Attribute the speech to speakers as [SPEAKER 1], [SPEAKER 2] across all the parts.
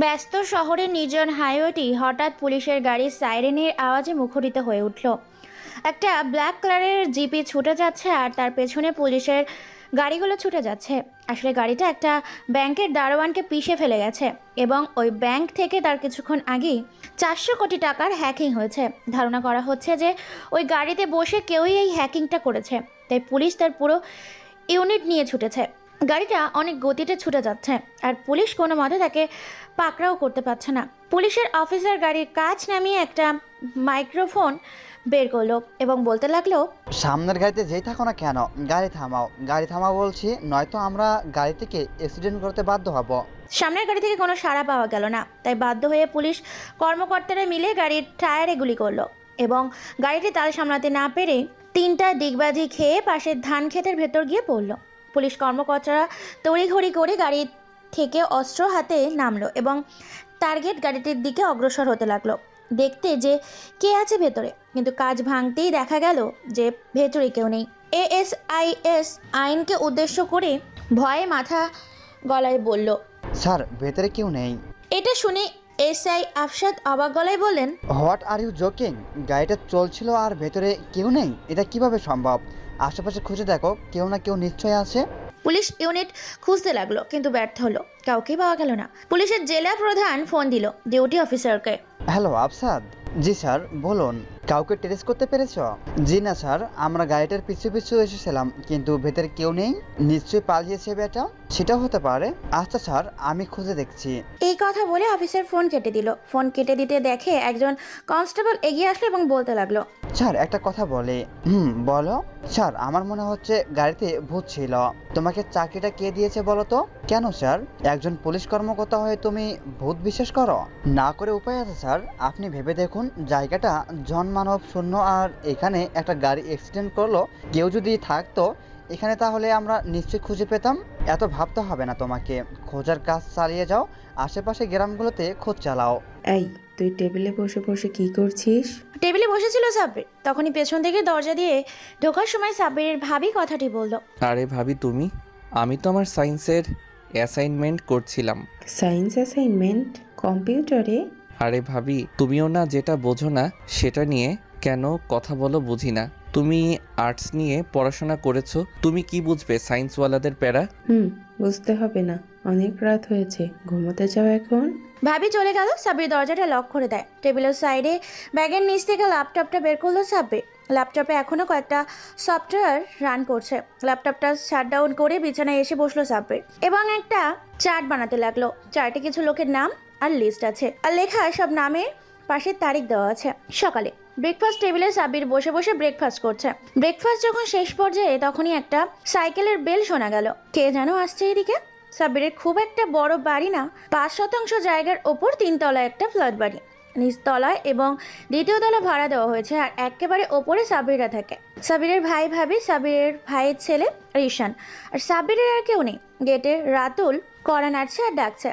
[SPEAKER 1] ব্যস্ত শহরের নির্জন হাইওয়েটি হঠাৎ পুলিশের গাড়ির সাইরেনের আওয়াজে মুখরিত হয়ে উঠল। একটা ব্ল্যাক কালারের জিপি ছুটে যাচ্ছে আর তার পেছনে পুলিশের গাড়িগুলো ছুটে যাচ্ছে। আসলে গাড়িটা একটা ব্যাংকের দারোয়ানকে পিষে ফেলে গেছে এবং ওই ব্যাংক থেকে তার কিছুক্ষণ আগেই 400 কোটি টাকার হ্যাকিং হয়েছে। ধারণা করা হচ্ছে যে ওই গাড়িতে বসে কেউই এই হ্যাকিংটা করেছে, তাই পুলিশ তার পুরো ইউনিট নিয়ে ছুটেছে। গাড়িটা অনেক গতিতে ছুটে যাচ্ছে আর পুলিশ কোনো মতে তাকে পাকড়াও করতে পারছে না। পুলিশের অফিসার গাড়ির কাঁচ নামিয়ে একটা মাইক্রোফোন বের করলো এবং বলতে লাগলো,
[SPEAKER 2] সামনের গাড়িতে যেই থাকো না কেন, গাড়ি থামাও বলছি, নয়তো আমরা গাড়ি থেকে অ্যাক্সিডেন্ট করতে বাধ্য হব।
[SPEAKER 1] সামনের গাড়ি থেকে কোনো সাড়া পাওয়া গেল না, তাই বাধ্য হয়ে পুলিশ কর্মকর্তারা মিলে গাড়ির টায়ারে গুলি করলো এবং গাড়িটি তাল সামলাতে না পেরে তিনটা ডিগবাজি খেয়ে পাশের ধান ক্ষেতের ভেতর গিয়ে পড়লো। পুলিশ কর্মকর্তারা তড়িঘড়ি করে গাড়ি থেকে অস্ত্র হাতে নামলো এবং টার্গেট গাড়িটির দিকে অগ্রসর হতে লাগলো, দেখতে যে কে আছে ভেতরে। কিন্তু কাজ ভাঙতেই দেখা গেল যে ভেতরে কেউ নেই। এএসআইএস আইনকে উদ্দেশ্য করে ভয়ে মাথা গলায় বলল,
[SPEAKER 2] স্যার, ভেতরে কেউ নেই।
[SPEAKER 1] এটা শুনে এসআই আফসাদ অবাক গলায় বললেন,
[SPEAKER 2] হোয়াট আর ইউ জোকিং? গাড়িটা চলছিল আর ভেতরে কেউ নেই, এটা কিভাবে সম্ভব? আশেপাশে খুঁজে দেখো, কেউ না কেউ নিশ্চয় আছে।
[SPEAKER 1] পুলিশ ইউনিট খুঁজতে লাগলো কিন্তু ব্যর্থ হলো, কাউকেই পাওয়া গেল না। পুলিশের জেলা প্রধান ফোন দিল ডিউটি অফিসারকে।
[SPEAKER 2] হ্যালো আফসাদ। জি স্যার, বলুন। কাউকে ট্রেস করতে পেরেছ? জি না স্যার, আমরা গাড়িটার পিছু পিছু এসেছিলাম কিন্তু ভেতরে কেউ নেই। নিশ্চয়ই পালিয়েছে বেটা। সেটাও হতে পারে। আচ্ছা স্যার, আমি খুঁজে দেখছি।
[SPEAKER 1] এই কথা বলে অফিসার ফোন কেটে দিল। ফোন কেটে দিতে দেখে একজন কনস্টেবল এগিয়ে আসলো এবং বলতে লাগলো,
[SPEAKER 2] স্যার একটা কথা বলে। বলো। স্যার, আমার মনে হচ্ছে গাড়িতে ভূত ছিল। তোমাকে চাকরিটা কে দিয়েছে বলো তো? কেন স্যার, একজন পুলিশ কর্মকর্তা হয়ে তুমি ভূত বিশ্বাস করো? না করে উপায় আছে স্যার। আপনি ভেবে দেখুন, জায়গাটা জনমানব শূন্য আর এখানে একটা গাড়ি অ্যাক্সিডেন্ট করলো। কেউ যদি থাকতো এখানে তাহলে আমরা নিশ্চয়ই খুঁজে পেতাম। এত ভাবতে হবে না তোমাকে। খোঁজার কাজ চালিয়ে যাও, আশেপাশে গ্রামগুলোতে খোঁজ চালাও।
[SPEAKER 3] এই, তুই টেবিলে বসে বসে কি করছিস?
[SPEAKER 1] টেবিলে বসেছিল সাব্বির। তখনই পেছন থেকে দরজা দিয়ে ঢোকার সময় সাব্বিরের ভাবি কথাটি বলল,
[SPEAKER 4] আরে ভাবি তুমি, আমি তো আমার সায়েন্সের অ্যাসাইনমেন্ট করছিলাম।
[SPEAKER 3] সায়েন্স অ্যাসাইনমেন্ট কম্পিউটারে?
[SPEAKER 4] আরে ভাবি, তুমিও না যেটা বোঝো না সেটা নিয়ে কেন কথা বলো বুঝি না। তুমি আর্টস নিয়ে পড়াশোনা করেছো, তুমি কি বুঝবে সায়েন্সওয়ালাদের প্যারা?
[SPEAKER 3] বুঝতে হবে না, অনেক রাত হয়েছে, ঘুমোতে যাও এখন।
[SPEAKER 1] ভাবি চলে গেল। সাব্বির দরজাটা লক করে দেয়। টেবিলের সাইডে ব্যাগের নিচ থেকে ল্যাপটপটা বের করলো সাব্বির। ল্যাপটপে এখনো কয়েকটা সফটওয়্যার রান করছে। ল্যাপটপটা শাটডাউন করে বিছানায় এসে বসলো সাব্বির এবং একটা চার্ট বানাতে লাগলো। চার্টে কিছু লোকের নাম আর লিস্ট আছে, আর লেখা সব নামের পাশে তারিখ দেওয়া আছে। সকালে ব্রেকফাস্ট টেবিলে সাব্বির বসে বসে ব্রেকফাস্ট করছে। ব্রেকফাস্ট যখন শেষ পর্যায়ে তখনই একটা সাইকেলের বেল শোনা গেল। কে যেন আসছে এদিকে। সাব্বিরের খুব একটা বড় বাড়ি না, 5 শতাংশ জায়গার ওপর 3 তলা একটা ফ্ল্যাট বাড়ি। নিচতলায় এবং দ্বিতীয় তলা ভাড়া দেওয়া হয়েছে আর একেবারে ওপরে সাব্বিররা থাকে। সাব্বিরের ভাই ভাবি, সাব্বিরের ভাইয়ের ছেলে রিশান, আর সাব্বিরের আর কেউ নেই। গেটে রাতুল কড়া নাড়ছে আর ডাকছে,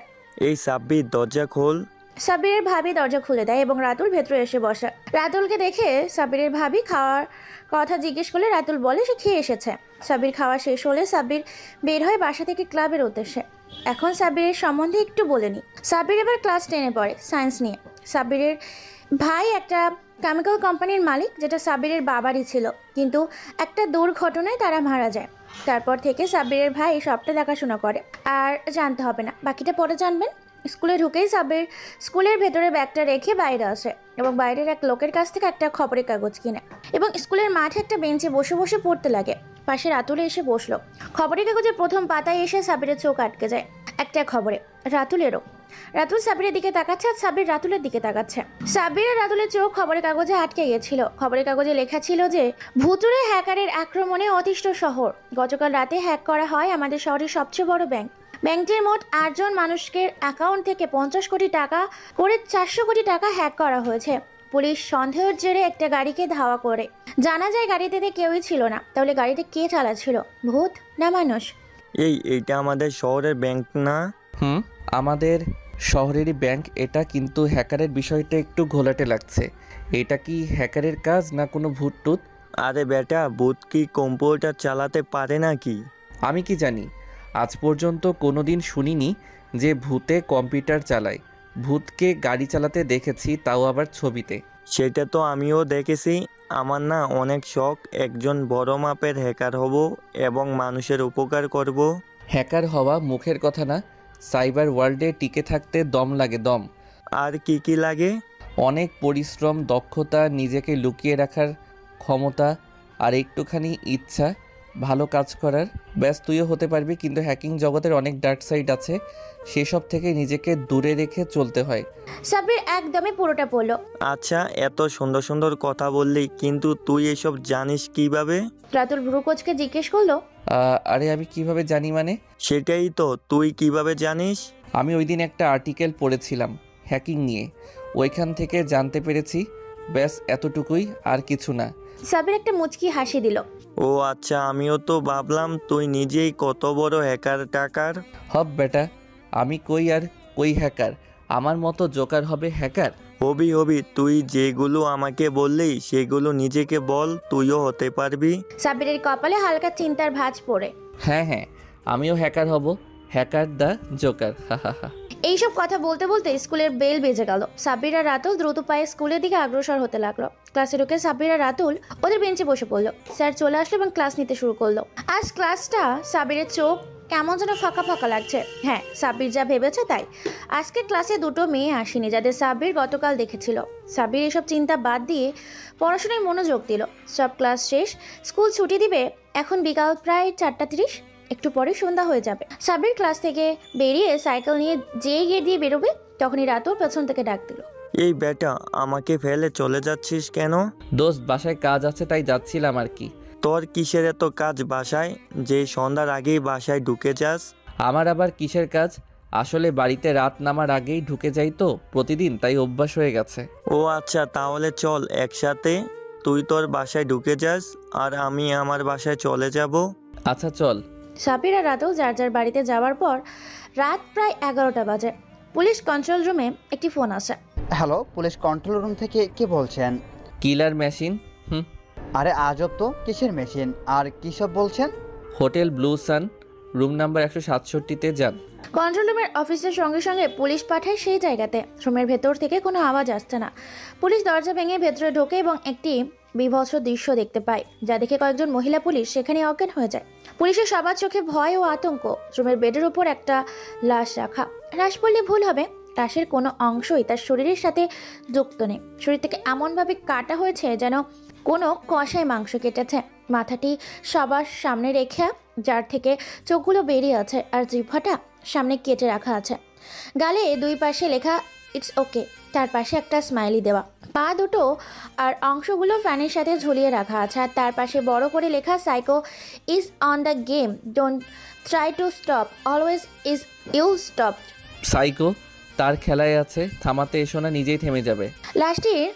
[SPEAKER 5] এই সাব্বির, দরজা খোল।
[SPEAKER 1] সাব্বিরের ভাবি দরজা খুলে দেয় এবং রাতুল ভেতরে এসে বসে। রাতুলকে দেখে সাব্বিরের ভাবি খাওয়ার কথা জিজ্ঞেস করলে রাতুল বলে সে খেয়ে এসেছে। সাব্বির খাওয়া শেষ হলে সাব্বির বের হয় বাসা থেকে ক্লাবের উদ্দেশ্যে। এখন সাব্বিরের সম্বন্ধে একটু বলে নিই। সাব্বির এবার ক্লাস 10-এ পড়ে, সায়েন্স নিয়ে। সাব্বিরের ভাই একটা কেমিক্যাল কোম্পানির মালিক, যেটা সাব্বিরের বাবারই ছিল, কিন্তু একটা দুর্ঘটনায় তারা মারা যায়। তারপর থেকে সাব্বিরের ভাই সবটা দেখাশোনা করে। আর জানতে হবে না, বাকিটা পরে জানবেন। স্কুলে ঢুকেই সাব্বির স্কুলের ভেতরে ব্যাগটা রেখে বাইরে আসে এবং বাইরের এক লোকের কাছ থেকে একটা খবরের কাগজ কিনে এবং স্কুলের মাঠে একটা বেঞ্চে বসে বসে পড়তে লাগে। পাশে রাতুলে এসে বসলো। খবরের কাগজের প্রথম পাতায় এসে সাব্বিরের চোখ আটকে যায় একটা খবরে, রাতুলেরও। রাতুল সাব্বিরের দিকে তাকাচ্ছে আর সাব্বির রাতুলের দিকে তাকাচ্ছে। সাব্বির আর রাতুলের চোখ খবরের কাগজে আটকে গিয়েছিল। খবরের কাগজে লেখা ছিল যে ভুতুড়ে হ্যাকারের আক্রমণে অতিষ্ঠ শহর। গতকাল রাতে হ্যাক করা হয় আমাদের শহরের সবচেয়ে বড় ব্যাংক। ব্যাংকটির মোট 8 জন মানুষের অ্যাকাউন্ট থেকে 50 কোটি টাকা করে 400 কোটি টাকা হ্যাক করা হয়েছে। পুলিশ সন্দেহের জেরে একটা গাড়িকে ধাওয়া করে। জানা যায় গাড়িতে কেউই ছিল না। তাহলে গাড়িতে কে চালাচ্ছিল, ভূত না মানুষ?
[SPEAKER 5] এইটা আমাদের শহরের ব্যাংক না?
[SPEAKER 4] আমাদের শহরেরই ব্যাংক এটা, কিন্তু হ্যাকারের বিষয়টা একটু ঘোলাটে লাগছে। এটা কি হ্যাকারের কাজ না কোনো ভূত টুত?
[SPEAKER 5] আরে বেটা, ভূত কি কম্পিউটার চালাতে পারে নাকি?
[SPEAKER 4] আমি কি জানি, আজ পর্যন্ত কোনো দিন শুনিনি যে ভূতে কম্পিউটার চালায়। ভূতকে গাড়ি চালাতে দেখেছি, তাও আবার ছবিতে।
[SPEAKER 5] সেটা তো আমিও দেখেছি। আমার না অনেক শখ একজন বড় মাপের হ্যাকার হব এবং মানুষের উপকার করব।
[SPEAKER 4] হ্যাকার হওয়া মুখের কথা না, সাইবার ওয়ার্ল্ডে টিকে থাকতে দম লাগে, দম।
[SPEAKER 5] আর কি কি লাগে?
[SPEAKER 4] অনেক পরিশ্রম, দক্ষতা, নিজেকে লুকিয়ে রাখার ক্ষমতা আর একটুখানি ইচ্ছা ভালো কাজ করার। ব্যাস, তুইও হতে পারবি, কিন্তু হ্যাকিং জগতের অনেক ডার্ক সাইড আছে, সেসব থেকে নিজেকে দূরে রেখে চলতে হয়।
[SPEAKER 1] সাব্বির একদমই পুরোটা পড়ল।
[SPEAKER 5] আচ্ছা, এত সুন্দর সুন্দর কথা বললি, কিন্তু তুই এসব জানিস কিভাবে?
[SPEAKER 1] রাতুল ভ্রুকোচকে জিজ্ঞেস করলো।
[SPEAKER 4] আরে আমি কিভাবে জানি মানে?
[SPEAKER 5] সেটাই তো, তুই কিভাবে জানিস?
[SPEAKER 4] আমি ওই দিন একটা আর্টিকেল পড়েছিলাম হ্যাকিং নিয়ে, ওইখান থেকে জানতে পেরেছি। ব্যাস এতটুকুই, আর কিছু না।
[SPEAKER 1] সাব্বির একটা মুচকি হাসি দিল।
[SPEAKER 5] ও আচ্ছা, আমিও তো ভাবলাম তুই নিজেই কত বড় হ্যাকার টাকার।
[SPEAKER 4] হব বেটা, আমি কই আর কই হ্যাকার, আমার মতো জোকার হবে হ্যাকার?
[SPEAKER 5] হবি হবি, তুই যেগুলো আমাকে বললি সেগুলো নিজেকে বল, তুইও হতে পারবি।
[SPEAKER 1] সাব্বিরের কপালে হালকা চিন্তার ভাঁজ পড়ে।
[SPEAKER 4] হ্যাঁ হ্যাঁ, আমিও হ্যাকার হব, হ্যাকার দ্য জোকার, হা হা হা।
[SPEAKER 1] এইসব কথা বলতে বলতে স্কুলের বেল বেজে গেল। সাব্বির আর রাতুল দ্রুত পায়ে স্কুলের দিকে অগ্রসর হতে লাগলো। ক্লাসে ঢুকে সাব্বির আর রাতুল ওদের বেঞ্চে বসে পড়লো। স্যার চলে আসলো এবং ক্লাস নিতে শুরু করলো। আজ ক্লাসটা সাব্বিরের চোখ কেমন যেন ফাঁকা ফাঁকা লাগছে। হ্যাঁ, সাব্বির যা ভেবেছে তাই। আজকে ক্লাসে দুটো মেয়ে আসেনি যাদের সাব্বির গতকাল দেখেছিল। সাব্বির এসব চিন্তা বাদ দিয়ে পড়াশোনায় মনোযোগ দিল। সব ক্লাস শেষ, স্কুল ছুটি দিবে। এখন বিকাল প্রায় 4:30, একটু পরে সন্ধ্যা হয়ে যাবে। সাব্বির ক্লাস থেকে বেরিয়ে সাইকেল নিয়ে যেই গেট দিয়ে বেরোবে তখনই রাতুল পেছন থেকে ডাক দিল।
[SPEAKER 5] এই বেটা, আমাকে ফেলে চলে যাচ্ছিস কেন?
[SPEAKER 4] দোস্ত, বাসায় কাজ আছে তাই যাচ্ছিলাম আর কি।
[SPEAKER 5] তোর কিসের এত কাজ বাসায় যে সন্ধ্যার আগেই বাসায় ঢুকে যাস?
[SPEAKER 4] আমার আবার কিসের কাজ? আসলে বাড়িতে রাত নামার আগেই ঢুকে যাই তো প্রতিদিন, তাই অভ্যাস হয়ে গেছে।
[SPEAKER 5] ও আচ্ছা, তাহলে চল একসাথে, তুই তোর বাসায় ঢুকে যাস আর আমি আমার বাসায় চলে যাব।
[SPEAKER 4] আচ্ছা চল।
[SPEAKER 1] সাব্বির আর রাতুল যার যার বাড়িতে যাওয়ার পর রাত প্রায় 11টা বাজে। পুলিশ কন্ট্রোল রুমে একটি ফোন আসে।
[SPEAKER 2] হ্যালো, পুলিশ কন্ট্রোল রুম থেকে কে বলছেন?
[SPEAKER 4] কিলার মেশিন।
[SPEAKER 2] আরে আজব তো, কিসের মেশিন আর কী সব বলছেন?
[SPEAKER 4] হোটেল ব্লু সান, রুম নাম্বার 167-তে যান।
[SPEAKER 1] কন্ট্রোল রুমের অফিসের সঙ্গে সঙ্গে পুলিশ পাঠায় সেই জায়গাতে। রুমের ভেতর থেকে কোনো আওয়াজ আসছে না। পুলিশ দরজা ভেঙে ভেতরে ঢোকে এবং একটি বীভৎস দৃশ্য দেখতে পায়, যা দেখে কয়েকজন মহিলা পুলিশ সেখানে অজ্ঞান হয়ে যায়। পুলিশের সবার চোখে ভয় ও আতঙ্ক। রুমের বেডের উপর একটা লাশ রাখা। লাশ বললে ভুল হবে, লাশের কোনো অংশই তার শরীরের সাথে যুক্ত নেই। শরীর থেকে এমনভাবে কাটা হয়েছে যেন কোনো কষায় মাংস কেটেছে। মাথাটি সবার সামনে রেখে, যার থেকে চোখগুলো বেরিয়ে আছে আর জিহ্বাটা সামনে কেটে রাখা আছে। গালে দুই পাশে লেখা ইটস ওকে, তার পাশে একটা স্মাইলি দেওয়া। পা দুটো আর অংশগুলো ফ্যানের সাথে ঝুলিয়ে রাখা আছে, আর তার পাশে বড় করে লেখা psycho is on the game, don't try to stop, always is you stop.
[SPEAKER 4] Psycho তার খেলায় আছে, থামাতে এসো না, নিজেই থেমে যাবে।
[SPEAKER 1] লাশটির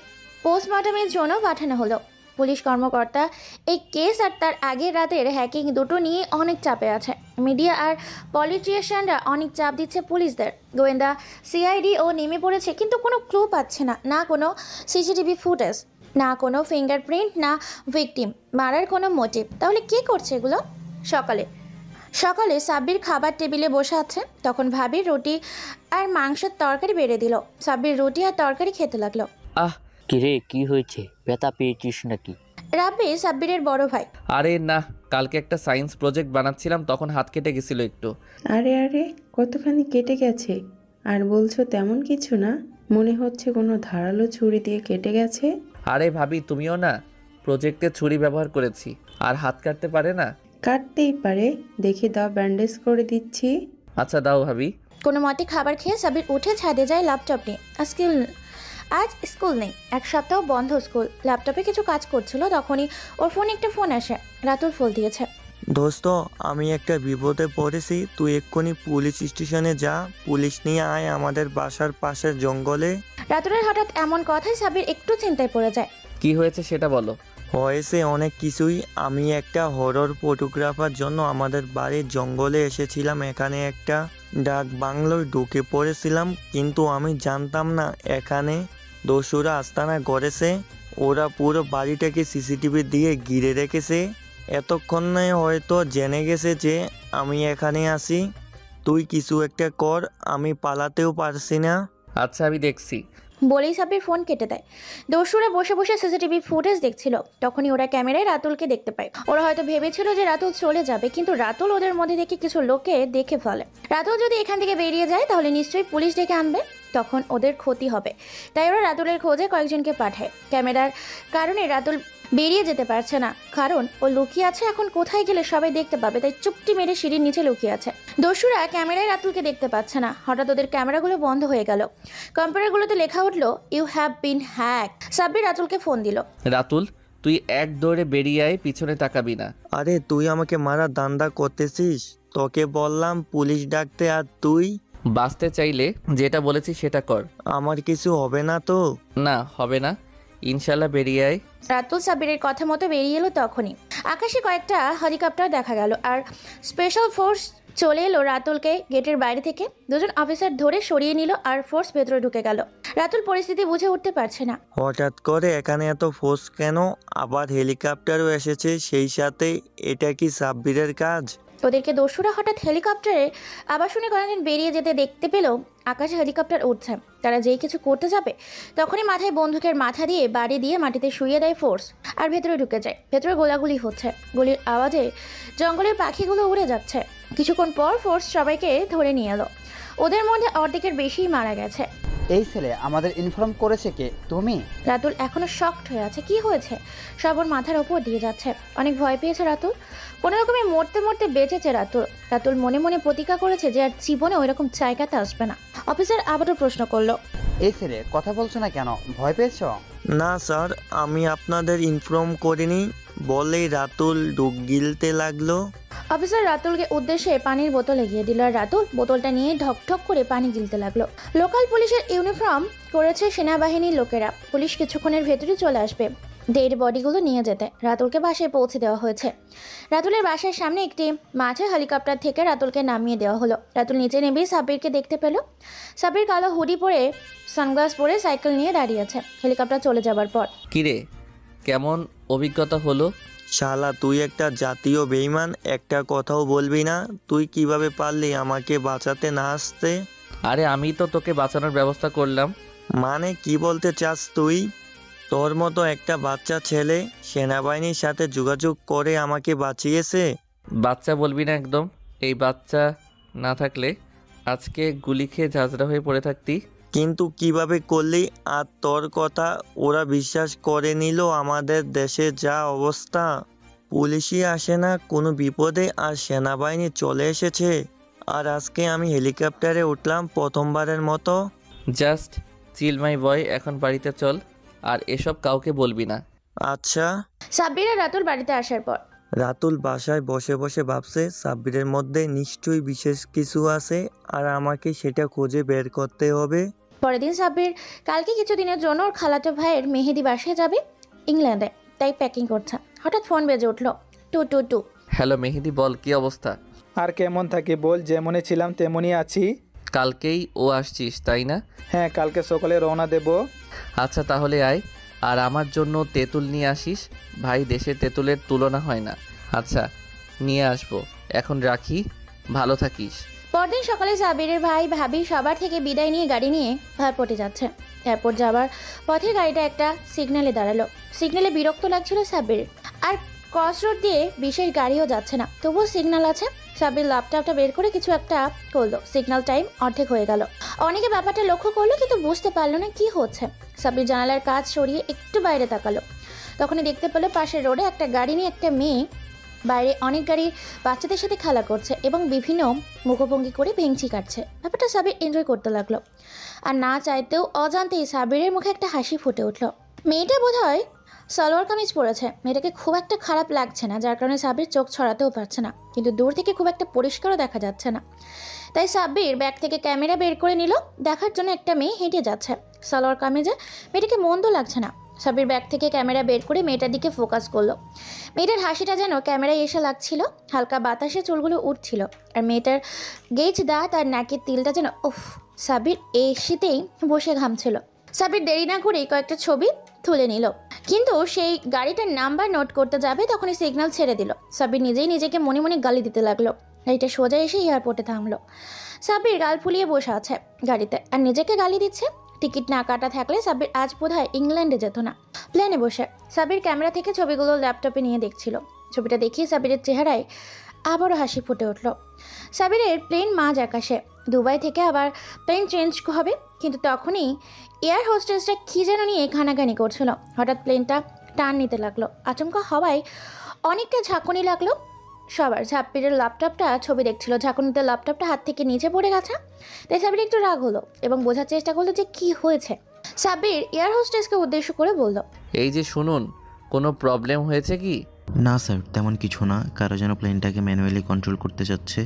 [SPEAKER 1] পোস্টমর্টমের জন্য পাঠানো হলো। পুলিশ কর্মকর্তা এই কেস আর তার আগের রাতের হ্যাকিং দুটো নিয়ে অনেক চাপে আছে। মিডিয়া আর পলিটিশিয়ানরা অনেক চাপ দিচ্ছে পুলিশদের। গোয়েন্দা সিআইডি ও নেমে পড়েছে, কিন্তু কোনো ক্লু পাচ্ছে না। না কোনো সিসিটিভি ফুটেজ, না কোনো ফিঙ্গারপ্রিন্ট, না ভিকটিম, মারার কোনো মোটিভ। তাহলে কে করছে এগুলো? সকালে সাব্বির খাবার টেবিলে বসে আছে, তখন ভাবির রুটি আর মাংসের তরকারি বেড়ে দিল। সাব্বির রুটি আর তরকারি খেতে লাগলো।
[SPEAKER 6] আহ, কিরে, কি হয়েছে? ব্যথা পেয়েছিস নাকি?
[SPEAKER 1] রাব্বি সাব্বিরের বড় ভাই।
[SPEAKER 4] আরে না, কালকে একটা সায়েন্স প্রজেক্ট বানাচ্ছিলাম, তখন হাত কেটে গেছিল একটু।
[SPEAKER 3] আরে আরে, কতখানি কেটে গেছে? আর বলছো তেমন কিছু না, মনে হচ্ছে কোনো ধারালো ছুরি দিয়ে কেটে গেছে।
[SPEAKER 4] আরে ভাবি, তুমিও না প্রজেক্টে ছুরি ব্যবহার করেছি, আর হাত কাটতে পারে না?
[SPEAKER 3] কাটতেই পারে, দেখি দাও, ব্যান্ডেজ করে দিচ্ছি।
[SPEAKER 4] আচ্ছা দাও ভাবি।
[SPEAKER 1] কোনো মতে খাবার খেয়ে সাব্বির উঠে ছাদে যায় ল্যাপটপ নিয়ে। আজ স্কুল নেই, এক সপ্তাহ বন্ধ স্কুল। ল্যাপটপে কিছু কাজ করছিল, তখনই ওর ফোনে একটা ফোন আসে। রাতুল ফোন দিয়েছে।
[SPEAKER 5] দোস্ত, আমি একটা বিপদে পড়েছি, তুই এক্ষুনি পুলিশ স্টেশনে যা, পুলিশ নিয়ে আয় আমাদের বাসার পাশের জঙ্গলে।
[SPEAKER 1] রাতুলের হঠাৎ এমন কথায় সাব্বির একটু চিন্তায় পড়ে যায়।
[SPEAKER 4] কি হয়েছে সেটা বলো।
[SPEAKER 5] হয়েছে অনেক কিছুই। আমি একটা হরর ফটোগ্রাফার জন্য আমাদের বাড়ির জঙ্গলে এসেছিলাম। এখানে একটা ডাক বাংলোয় ঢুকে পড়েছিলাম, কিন্তু আমি জানতাম না এখানে দস্যুরা আস্তানা গড়েছে। ওরা পুরো বাড়িটাকে সিসিটিভি দিয়ে ঘিরে রেখেছে। এতক্ষণে হয়তো জেনে গেছে যে আমি এখানে আছি। তুই কিছু একটা কর, আমি পালাতেও পারছি না।
[SPEAKER 4] আচ্ছা আমি দেখছি।
[SPEAKER 1] বলেই সাব্বির ফোন কেটে দেয়। দস্যুরা বসে বসে সিসিটিভি ফুটেজ দেখছিল। তখনই ওরা ক্যামেরায় রাতুলকে দেখতে পায়। ওরা হয়তো ভেবেছিল যে রাতুল চলে যাবে, কিন্তু রাতুল ওদের মধ্যে দেখে কিছু লোকে দেখে ফেলে। রাতুল যদি এখান থেকে বেরিয়ে যায় তাহলে নিশ্চয়ই পুলিশ ডেকে আনবে, তখন ওদের ক্ষতি হবে। তাই ওরা রাতুলের খোঁজে কয়েকজনকে পাঠায়। ক্যামেরার কারণে রাতুল বেরিয়ে যেতে পারছে না, কারণ ও লুকিয়ে আছে। এখন কোথায় গেলে সবাই দেখতে পাবে, তাই চুপটি মেরে সিঁড়ির নিচে লুকিয়ে আছে। দস্যুরা ক্যামেরায় রাতুলকে দেখতে পাচ্ছে না। হঠাৎ ওদের ক্যামেরাগুলো বন্ধ হয়ে গেল। কম্পিউটারগুলোতে লেখা উঠলো, you have been hack. Sabbir রাতুলকে ফোন দিল।
[SPEAKER 4] রাতুল, তুই এক দৌড়ে বেরিয়ে আয়, পিছনে তাকাবি না।
[SPEAKER 5] আরে তুই আমাকে মারা দান্দা করতেছিস? তোকে বললাম পুলিশ ডাকতে, আর তুই?
[SPEAKER 4] বাঁচতে চাইলে যেটা বলেছি সেটা কর।
[SPEAKER 5] আমার কিছু হবে না তো?
[SPEAKER 4] না, হবে না, ইনশাল্লাহ বেরিয়ে আয়।
[SPEAKER 1] রাতুল সাব্বিরের কথা মতো বেরিয়ে এলো। তখনই আকাশে কয়েকটা হেলিকপ্টার দেখা গেল, আর স্পেশাল ফোর্স চলে এলো রাতুলকে গেটের বাইরে থেকে। দুজন অফিসার ধরে সরিয়ে নিল, আর ফোর্স ভেতরে ঢুকে গেল। রাতুল পরিস্থিতি বুঝে উঠতে পারছে না।
[SPEAKER 5] হঠাৎ করে এখানে এত ফোর্স কেন? আবার হেলিকপ্টারও এসেছে সেই সাথে। এটা কি সাব্বিরের কাজ?
[SPEAKER 1] ওদেরকে দস্যুরা হঠাৎ হেলিকপ্টারে আবাসনে কয়েকজন বেরিয়ে যেতে দেখতে পেল। আকাশে হেলিকপ্টার উঠছে। তারা যেই কিছু করতে যাবে তখনই মাথায় বন্দুকের মাথা দিয়ে বাড়ি দিয়ে মাটিতে শুইয়ে দেয় ফোর্স, আর ভেতরে ঢুকে যায়। ভেতরে গোলাগুলি হচ্ছে। গুলির আওয়াজে জঙ্গলের পাখিগুলো উড়ে যাচ্ছে। কিছুক্ষণ পর ফোর্স সবাইকে ধরে নিয়ে এলো। ওদের মধ্যে অর্ধেকের বেশিই মারা গেছে।
[SPEAKER 2] এই ছেলে আমাদের ইনফর্ম করেছে কে? তুমি?
[SPEAKER 1] রাতুল এখনো শকড হয়ে আছে। কি হয়েছে? সব ওর মাথার ওপর দিয়ে যাচ্ছে। অনেক ভয় পেয়েছে রাতুল। কোনো রকমে মরতে মরতে বেঁচেছে রাতুল। রাতুল মনে মনে প্রতিজ্ঞা করেছে যে আর জীবনে ওই রকম জায়গাতে আসবে না। অফিসার আবারও প্রশ্ন করলো,
[SPEAKER 2] এই ছেলে কথা বলছো না কেন? ভয় পেয়েছো?
[SPEAKER 5] না স্যার, আমি আপনাদের ইনফর্ম করিনি বলেই রাতুল ডুব গিলতে লাগলো।
[SPEAKER 1] অফিসার রাতুলকে উদ্দেশ্যে পানির বোতল এগিয়ে দিল, আর রাতুল বোতলটা নিয়ে ঢক ঢক করে পানি গিলতে লাগলো। লোকাল পুলিশের ইউনিফর্ম করেছে সেনাবাহিনীর লোকেরা। পুলিশ কিছুক্ষণের ভেতরে চলে আসবে ডেড বডিগুলো নিয়ে যেতে। রাতুলকে বাসায় পৌঁছে দেওয়া হয়েছে। রাতুলের বাসার সামনে একটি মাঠে হেলিকপ্টার থেকে রাতুলকে নামিয়ে দেওয়া হলো। রাতুল নিচে নেমেই সাব্বিরকে দেখতে পেল। সাব্বির কালো হুডি পরে, সানগ্লাস পরে সাইকেল নিয়ে দাঁড়িয়ে আছে হেলিকপ্টার চলে যাবার পর।
[SPEAKER 4] কিরে, কেমন অভিজ্ঞতা হলো?
[SPEAKER 5] শালা তুই একটা জাতীয় বেঈমান, একটা কথাও বলবি না? তুই কিভাবে পারলি আমাকে বাঁচাতে না আসতে?
[SPEAKER 4] আরে আমি তো তোকে বাঁচানোর ব্যবস্থা করলাম।
[SPEAKER 5] মানে কি বলতে চাস তুই? তোর মতো একটা বাচ্চা ছেলে সেনাবাহিনীর সাথে যোগাযোগ করে আমাকে বাঁচিয়েছে?
[SPEAKER 4] বাচ্চা বলবি না একদম। এই বাচ্চা না থাকলে আজকে গুলি খেয়ে ঝাঁঝরা হয়ে পড়ে থাকতি।
[SPEAKER 5] কিন্তু কিভাবে করলি? আর তোর কথা ওরা বিশ্বাস করে নিল? আমাদের দেশে যা অবস্থা, পুলিশই আসে না কোনো বিপদে, আর সেনাবাহিনী চলে এসেছে। আর আজকে আমি হেলিকপ্টারে উঠলাম প্রথমবারের মতো।
[SPEAKER 4] জাস্ট চিল মাই বয়, এখন বাড়িতে চল, আর এসব কাউকে বলবি না।
[SPEAKER 5] আচ্ছা।
[SPEAKER 1] সাব্বির আর রাতুল বাড়িতে আসার পর
[SPEAKER 5] রাতুল বাসায় বসে বসে ভাবছে সাব্বিরের মধ্যে নিশ্চয়ই বিশেষ কিছু আছে, আর আমাকে সেটা খুঁজে বের করতে হবে।
[SPEAKER 1] পরের দিন সাব্বির কালকে কিছুদিনের জন্য ওর খালাতো ভাইয়ের মেহেদি বাসায় যাবে ইংল্যান্ডে, তাই প্যাকিং করছে। হঠাৎ ফোন বেজে উঠলো। টু টু টু।
[SPEAKER 4] হ্যালো মেহেদি, বল কি অবস্থা?
[SPEAKER 7] আর কেমন থাকি বল, যেমনই ছিলাম তেমনই আছি।
[SPEAKER 4] কালকেই ও আসছিস তাই না?
[SPEAKER 7] হ্যাঁ, কালকে সকালে রওনা দেব।
[SPEAKER 4] আচ্ছা তাহলে আয়, আর আমার জন্য তেঁতুল নিয়ে আসিস। ভাই, দেশের তেঁতুলের তুলনা হয় না। আচ্ছা নিয়ে আসবো, এখন রাখি, ভালো থাকিস।
[SPEAKER 1] পরদিন সকালে সাব্বিরের ভাই ভাবি সবার থেকে বিদায় নিয়ে গাড়ি নিয়ে এয়ারপোর্টে যাচ্ছে। এয়ারপোর্ট যাবার পথে গাড়িটা একটা সিগন্যালে দাঁড়ালো। সিগন্যালে বিরক্ত লাগছিল সাব্বিরের। আর ক্রস রোড দিয়ে বিশেষ গাড়িও যাচ্ছে না, তবুও সিগন্যাল আছে। সাব্বির ল্যাপটপটা বের করে কিছু একটা করলো। সিগন্যাল টাইম অর্ধেক হয়ে গেল। অনেকে ব্যাপারটা লক্ষ্য করলো, কিন্তু বুঝতে পারলো না কি হচ্ছে। সাব্বির জানালার কাজ সরিয়ে একটু বাইরে তাকালো। তখনই দেখতে পেলো পাশের রোডে একটা গাড়ি নিয়ে একটা মেয়ে বাইরে অনেক গাড়ি বাচ্চাদের সাথে খেলা করছে এবং বিভিন্ন মুখভঙ্গি করে ভেঙচি কাটছে। ব্যাপারটা সাব্বির এনজয় করতে লাগলো। আর না চাইতেও অজান্তেই সাব্বিরের মুখে একটা হাসি ফুটে উঠলো। মেয়েটা বোধহয় সালোয়ার কামিজ পরেছে। মেয়েটাকে খুব একটা খারাপ লাগছে না, যার কারণে সাব্বির চোখ ছড়াতেও পারছে না, কিন্তু দূর থেকে খুব একটা পরিষ্কারও দেখা যাচ্ছে না। তাই সাব্বির ব্যাগ থেকে ক্যামেরা বের করে নিল দেখার জন্য একটা মেয়ে হেঁটে যাচ্ছে সালোয়ার কামিজে। মেয়েটাকে মন্দ লাগছে না। সাব্বির ব্যাগ থেকে ক্যামেরা বের করে মেয়েটার দিকে ফোকাস করলো। মেয়েটার হাসিটা যেন ক্যামেরায় এসে লাগছিল। হালকা বাতাসে চুলগুলো উঠছিল, আর মেয়েটার গেজ দাঁত আর নাকের তিলটা যেন উফ। সাব্বির এই শীতেই বসে ঘামছিল। সাব্বির দেরি না করেই কয়েকটা ছবি তুলে নিল, কিন্তু সেই গাড়িটার নাম্বার নোট করতে যাবে তখনই সিগন্যাল ছেড়ে দিল। সাব্বির নিজেই নিজেকে মনে মনে গালি দিতে লাগলো। গাড়িটা সোজা এসে এয়ারপোর্টে থামলো। সাব্বির গাল ফুলিয়ে বসে আছে গাড়িতে আর নিজেকে গালি দিচ্ছে। টিকিট না কাটা থাকলে সাব্বির আজ বোধহয় ইংল্যান্ডে যেত না। প্লেনে বসে সাব্বির ক্যামেরা থেকে ছবিগুলো ল্যাপটপে নিয়ে দেখছিল। ছবিটা দেখিয়ে সাব্বিরের চেহারায় আবারও হাসি ফুটে উঠল। সাব্বিরের প্লেন মাঝ আকাশে, দুবাই থেকে আবার প্লেন চেঞ্জ হবে, কিন্তু তখনই এয়ার হোস্টেসটা কী যেন নিয়ে ঘানাঘানি করছিল। হঠাৎ প্লেনটা টান নিতে লাগলো। আচমকা হওয়ায় অনেকটা ঝাঁকুনি লাগলো সবার। সাব্বিরের ল্যাপটপটা ছবি দেখছিল, ঝাঁকুনিতে ল্যাপটপটা হাত থেকে নিচে পড়ে গেছে। তাই সাব্বির একটু রাগ হলো এবং বোঝার চেষ্টা করলো যে কি হয়েছে। সাব্বির এয়ার হোস্টেসকে উদ্দেশ্য করে বলল,
[SPEAKER 4] এই যে শুনুন, কোনো প্রবলেম হয়েছে কি?
[SPEAKER 8] না স্যার, তেমন কিছু না। কারো যেন প্লেনটাকে ম্যানুয়ালি কন্ট্রোল করতে চাচ্ছে।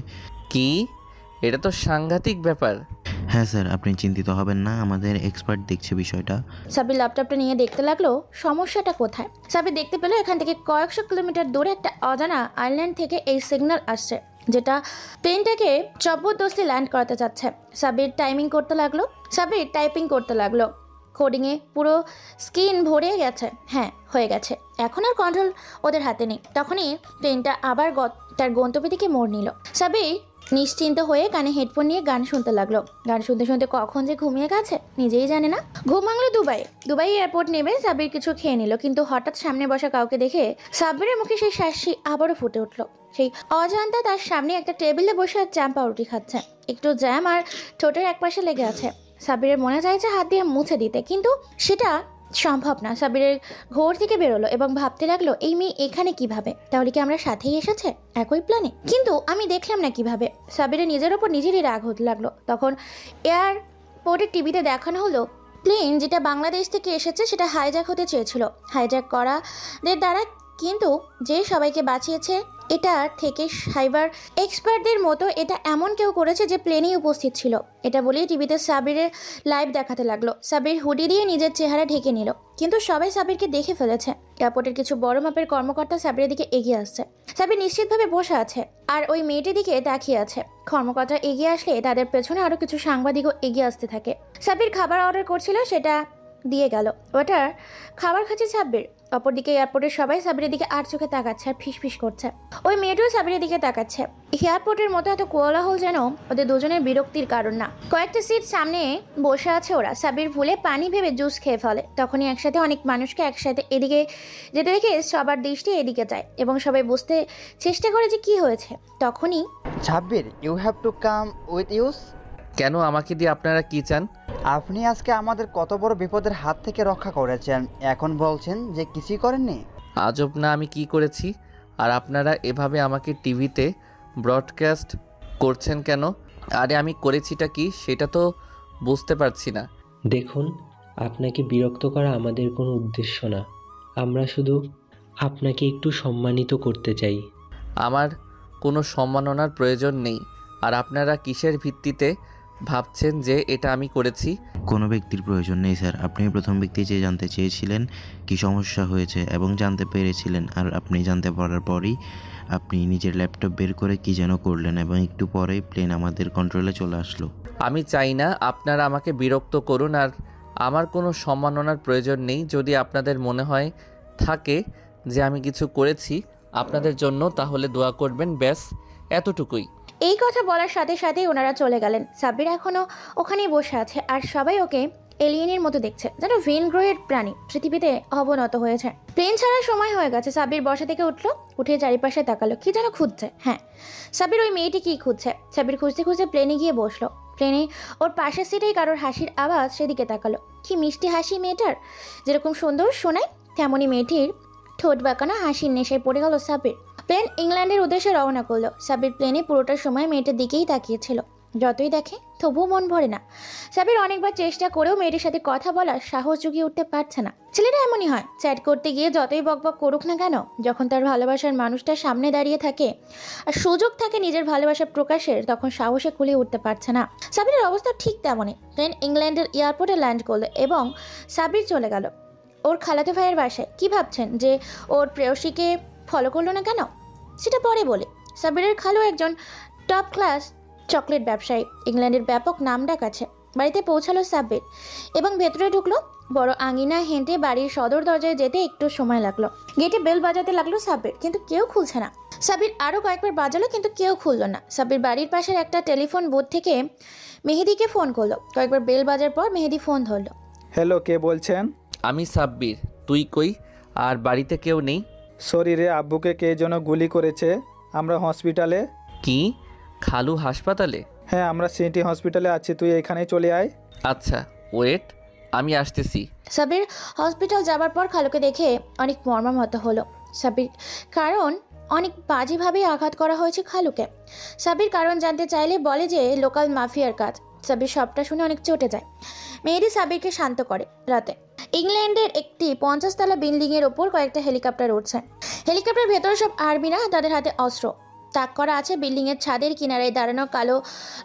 [SPEAKER 4] কি? এটা তো সাংঘাতিক ব্যাপার।
[SPEAKER 8] হ্যাঁ স্যার, আপনি চিন্তিত হবেন না, আমাদের এক্সপার্ট দেখছে বিষয়টা।
[SPEAKER 1] সাব্বির ল্যাপটপটা নিয়ে দেখতে লাগলো সমস্যাটা কোথায়। সাব্বির দেখতে পেলো এখান থেকে কয়েকশো কিলোমিটার দূরে একটা অজানা আইল্যান্ড থেকে এই সিগন্যাল আসছে, যেটা প্লেনটাকে জবরদস্তি ল্যান্ড করাতে চাচ্ছে। সাব্বির টাইপিং করতে লাগলো। কোডিংয়ে পুরো স্ক্রিন ভরে গেছে। হ্যাঁ, হয়ে গেছে। এখন আর কন্ট্রোল ওদের হাতে নেই। তখনই প্লেনটা আবার তার গন্তব্যের দিকে মোড় নিল। সাব্বির নিশ্চিন্ত হয়ে কানে হেডফোন নিয়ে গান শুনতে লাগলো। গান শুনতে শুনতে কখন যে ঘুমিয়ে গেছে নিজেই জানে না। ঘুম ভাঙলো দুবাই এয়ারপোর্ট নেমে সাব্বির কিছু খেয়ে নিল, কিন্তু হঠাৎ সামনে বসা কাউকে দেখে সাব্বিরের মুখে সেই হাসি আবারও ফুটে উঠলো। সেই অজান্তা তার সামনে একটা টেবিলে বসে জ্যাম পাউরুটি খাচ্ছে। একটু জ্যাম আর ঠোঁটের একপাশে লেগে আছে। সাব্বিরের মনে চাইছে হাত দিয়ে মুছে দিতে, কিন্তু সেটা সম্ভব না। সাব্বিরের ঘোর থেকে বেরোলো এবং ভাবতে লাগলো, এই মেয়ে এখানে কিভাবে? তাহলে কি আমরা সাথেই এসেছে, একই প্ল্যানে? কিন্তু আমি দেখলাম না কিভাবে। সাব্বিরের নিজের ওপর নিজেরই রাগ হতে লাগলো। তখন এয়ারপোর্টের টিভিতে দেখানো হলো প্লেন যেটা বাংলাদেশ থেকে এসেছে সেটা হাইজ্যাক হতে চেয়েছিল। হাইজ্যাক করাদের দ্বারা, কিন্তু যে সবাইকে বাঁচিয়েছে এটা থেকে সাইবার এক্সপার্টদের মতো এটা এমন কেউ করেছে যে প্লেনেই উপস্থিত ছিল। এটা বলেই টিভিতে সাব্বিরের লাইভ দেখাতে লাগলো। সাব্বির হুডি দিয়ে নিজের চেহারা ঢেকে নিল, কিন্তু সবাই সাব্বিরকে দেখে ফেলেছে। এয়ারপোর্টের কিছু বড় মাপের কর্মকর্তা সাব্বিরের দিকে এগিয়ে আসছে। সাব্বির নিশ্চিতভাবে বসে আছে আর ওই মেয়েটির দিকে তাকিয়ে আছে। কর্মকর্তা এগিয়ে আসলে তাদের পেছনে আরও কিছু সাংবাদিকও এগিয়ে আসতে থাকে। সাব্বির খাবার অর্ডার করছিল, সেটা দিয়ে গেল। ওটার খাবার খাচ্ছে সাব্বির। অপরদিকে এয়ারপোর্টের সবাই সাব্বিরের দিকে আর চোখে তাকাচ্ছে আর ফিসফিস করছে। ওই মেয়েটিও সাব্বিরের দিকে তাকাচ্ছে। এয়ারপোর্টের মতো এত কোলাহল যেন ওদের দুজনের বিরক্তির কারণ না। কয়েকটা সিট সামনে বসে আছে ওরা। সাব্বির ভুলে পানি ভেবে জুস খেয়ে ফেলে। তখনই একসাথে অনেক মানুষকে একসাথে এদিকে যেতে দেখে সবার দৃষ্টি এদিকে যায় এবং সবাই বুঝতে চেষ্টা করে যে কি হয়েছে। তখনই
[SPEAKER 2] Sabbir, you have to come with us.
[SPEAKER 4] কেন? আমাকে দিয়ে আপনারা কি চান?
[SPEAKER 2] আপনি আজকে আমাদের কত বড় বিপদের হাত থেকে রক্ষা করেছেন, এখন বলছেন যে কিছুই করেননি।
[SPEAKER 4] আজব না, আমি কি করেছি? আর আপনারা এভাবে আমাকে টিভিতে ব্রডকাস্ট করছেন কেন? আরে আমি করেছিটা কি সেটা তো বুঝতে পারছি না।
[SPEAKER 9] দেখুন, আপনাকে বিরক্ত করা আমাদের কোনো উদ্দেশ্য না। আমরা শুধু আপনাকে একটু সম্মানিত করতে চাই।
[SPEAKER 4] আমার কোনো সম্মাননার প্রয়োজন নেই। আর আপনারা কিসের ভিত্তিতে ভাবছেন যে এটা আমি করেছি?
[SPEAKER 8] কোনো ব্যক্তির প্রয়োজন নেই স্যার, আপনি প্রথম ব্যক্তি যে জানতে চেয়েছিলেন কি সমস্যা হয়েছে এবং জানতে পেরেছিলেন। আর আপনি জানতে পারার পরই আপনি নিজের ল্যাপটপ বের করে কি যেন করলেন এবং একটু পরেই প্লেন আমাদের কন্ট্রোলে চলে আসলো।
[SPEAKER 4] আমি চাই না আপনারা আমাকে বিরক্ত করুন। আর আমার কোনো সম্মাননার প্রয়োজন নেই। যদি আপনাদের মনে হয় থাকে যে আমি কিছু করেছি আপনাদের জন্য, তাহলে দোয়া করবেন, ব্যাস এতটুকুই।
[SPEAKER 1] এই কথা বলার সাথে সাথেই ওনারা চলে গেলেন। সাব্বির এখনও ওখানেই বসে আছে আর সবাই ওকে এলিয়েনের মতো দেখছে, যেন ভিন গ্রহের প্রাণী পৃথিবীতে অবনত হয়েছে। প্লেন ছাড়ার সময় হয়ে গেছে। সাব্বির বসা থেকে উঠলো, উঠে চারিপাশে তাকালো, কি যেন খুঁজছে। হ্যাঁ, সাব্বির ওই মেয়েটি কি খুঁজছে। সাব্বির খুঁজতে খুঁজতে প্লেনে গিয়ে বসলো। প্লেনে ওর পাশের সিটেই কারোর হাসির আওয়াজ, সেদিকে তাকালো। কি মিষ্টি হাসি মেয়েটার, যেরকম সুন্দর শোনায় তেমনই মেয়েটির ঠোঁট বাঁকানো হাসির নেশায় পড়ে গেল সাব্বির। প্লেন ইংল্যান্ডের উদ্দেশ্যে রওনা করলো। সাব্বির প্লেনে পুরোটার সময় মেয়েটার দিকেই তাকিয়েছিল। যতই দেখে তবুও মন ভরে না। সাব্বির অনেকবার চেষ্টা করেও মেয়েটির সাথে কথা বলার সাহস জুগিয়ে উঠতে পারছে না। ছেলেটা এমনই হয়, চ্যাট করতে গিয়ে যতই বকবক করুক না কেন, যখন তার ভালোবাসার মানুষটা সামনে দাঁড়িয়ে থাকে আর সুযোগ থাকে নিজের ভালোবাসা প্রকাশের, তখন সাহসে খুলে উঠতে পারছে না। সাব্বিরের অবস্থা ঠিক তেমনই। প্লেন ইংল্যান্ডের এয়ারপোর্টে ল্যান্ড করলো এবং সাব্বির চলে গেল ওর খালাতো ভাইয়ের বাসায়। কি ভাবছেন যে ওর প্রেয়সীকে ফলো করলো না কেন, সেটা পরে বলে। সাব্বিরের খালু একজন টপ ক্লাস চকলেট ব্যবসায়ী, ইংল্যান্ডের ব্যাপক নামডাক আছে। বাড়িতে পৌঁছালো সাব্বির এবং ভেতরে ঢুকলো। বড় আঙিনা হেঁটে বাড়ির সদর দরজায় যেতে একটু সময় লাগলো। গেটে বেল বাজাতে লাগলো সাব্বির, কিন্তু কেউ খুলছে না। সাব্বির আরও কয়েকবার বাজালো, কিন্তু কেউ খুললো না। সাব্বির বাড়ির পাশের একটা টেলিফোন বুথ থেকে মেহেদিকে ফোন করলো। কয়েকবার বেল বাজার পর মেহেদি ফোন ধরলো।
[SPEAKER 7] হ্যালো, কে বলছেন?
[SPEAKER 4] আমি সাব্বির, তুই কই? আর বাড়িতে কেউ নেই?
[SPEAKER 7] সরি রে, আব্বুকে কে যেন গুলি করেছে। আমরা হসপিটালে।
[SPEAKER 4] কি, খালু হাসপাতালে?
[SPEAKER 7] হ্যাঁ, আমরা সিটি হসপিটালে আছি, তুই এখানেই চলে আয়।
[SPEAKER 4] আচ্ছা ওয়েট, আমি আসতেছি।
[SPEAKER 1] সাব্বির হসপিটাল যাবার পর খালুকে দেখে অনেক মর্মাহত হলো সাব্বির, কারণ অনেক বাজেভাবেই আঘাত করা হয়েছে খালুকে। সাব্বির কারণ জানতে চাইলে বলে যে লোকাল মাফিয়ার কাজ। সাব্বির সবটা শুনে অনেক চটে যায়। মেহেদি সাব্বিরকে শান্ত করে। রাতে ইংল্যান্ডের একটি 50 তলা বিল্ডিংয়ের ওপর কয়েকটা হেলিকপ্টার উঠছে। হেলিকপ্টারের ভেতরে সব আর্মিরা, তাদের হাতে অস্ত্র। তাক করা আছে বিল্ডিংয়ের ছাদের কিনারায় দাঁড়ানো কালো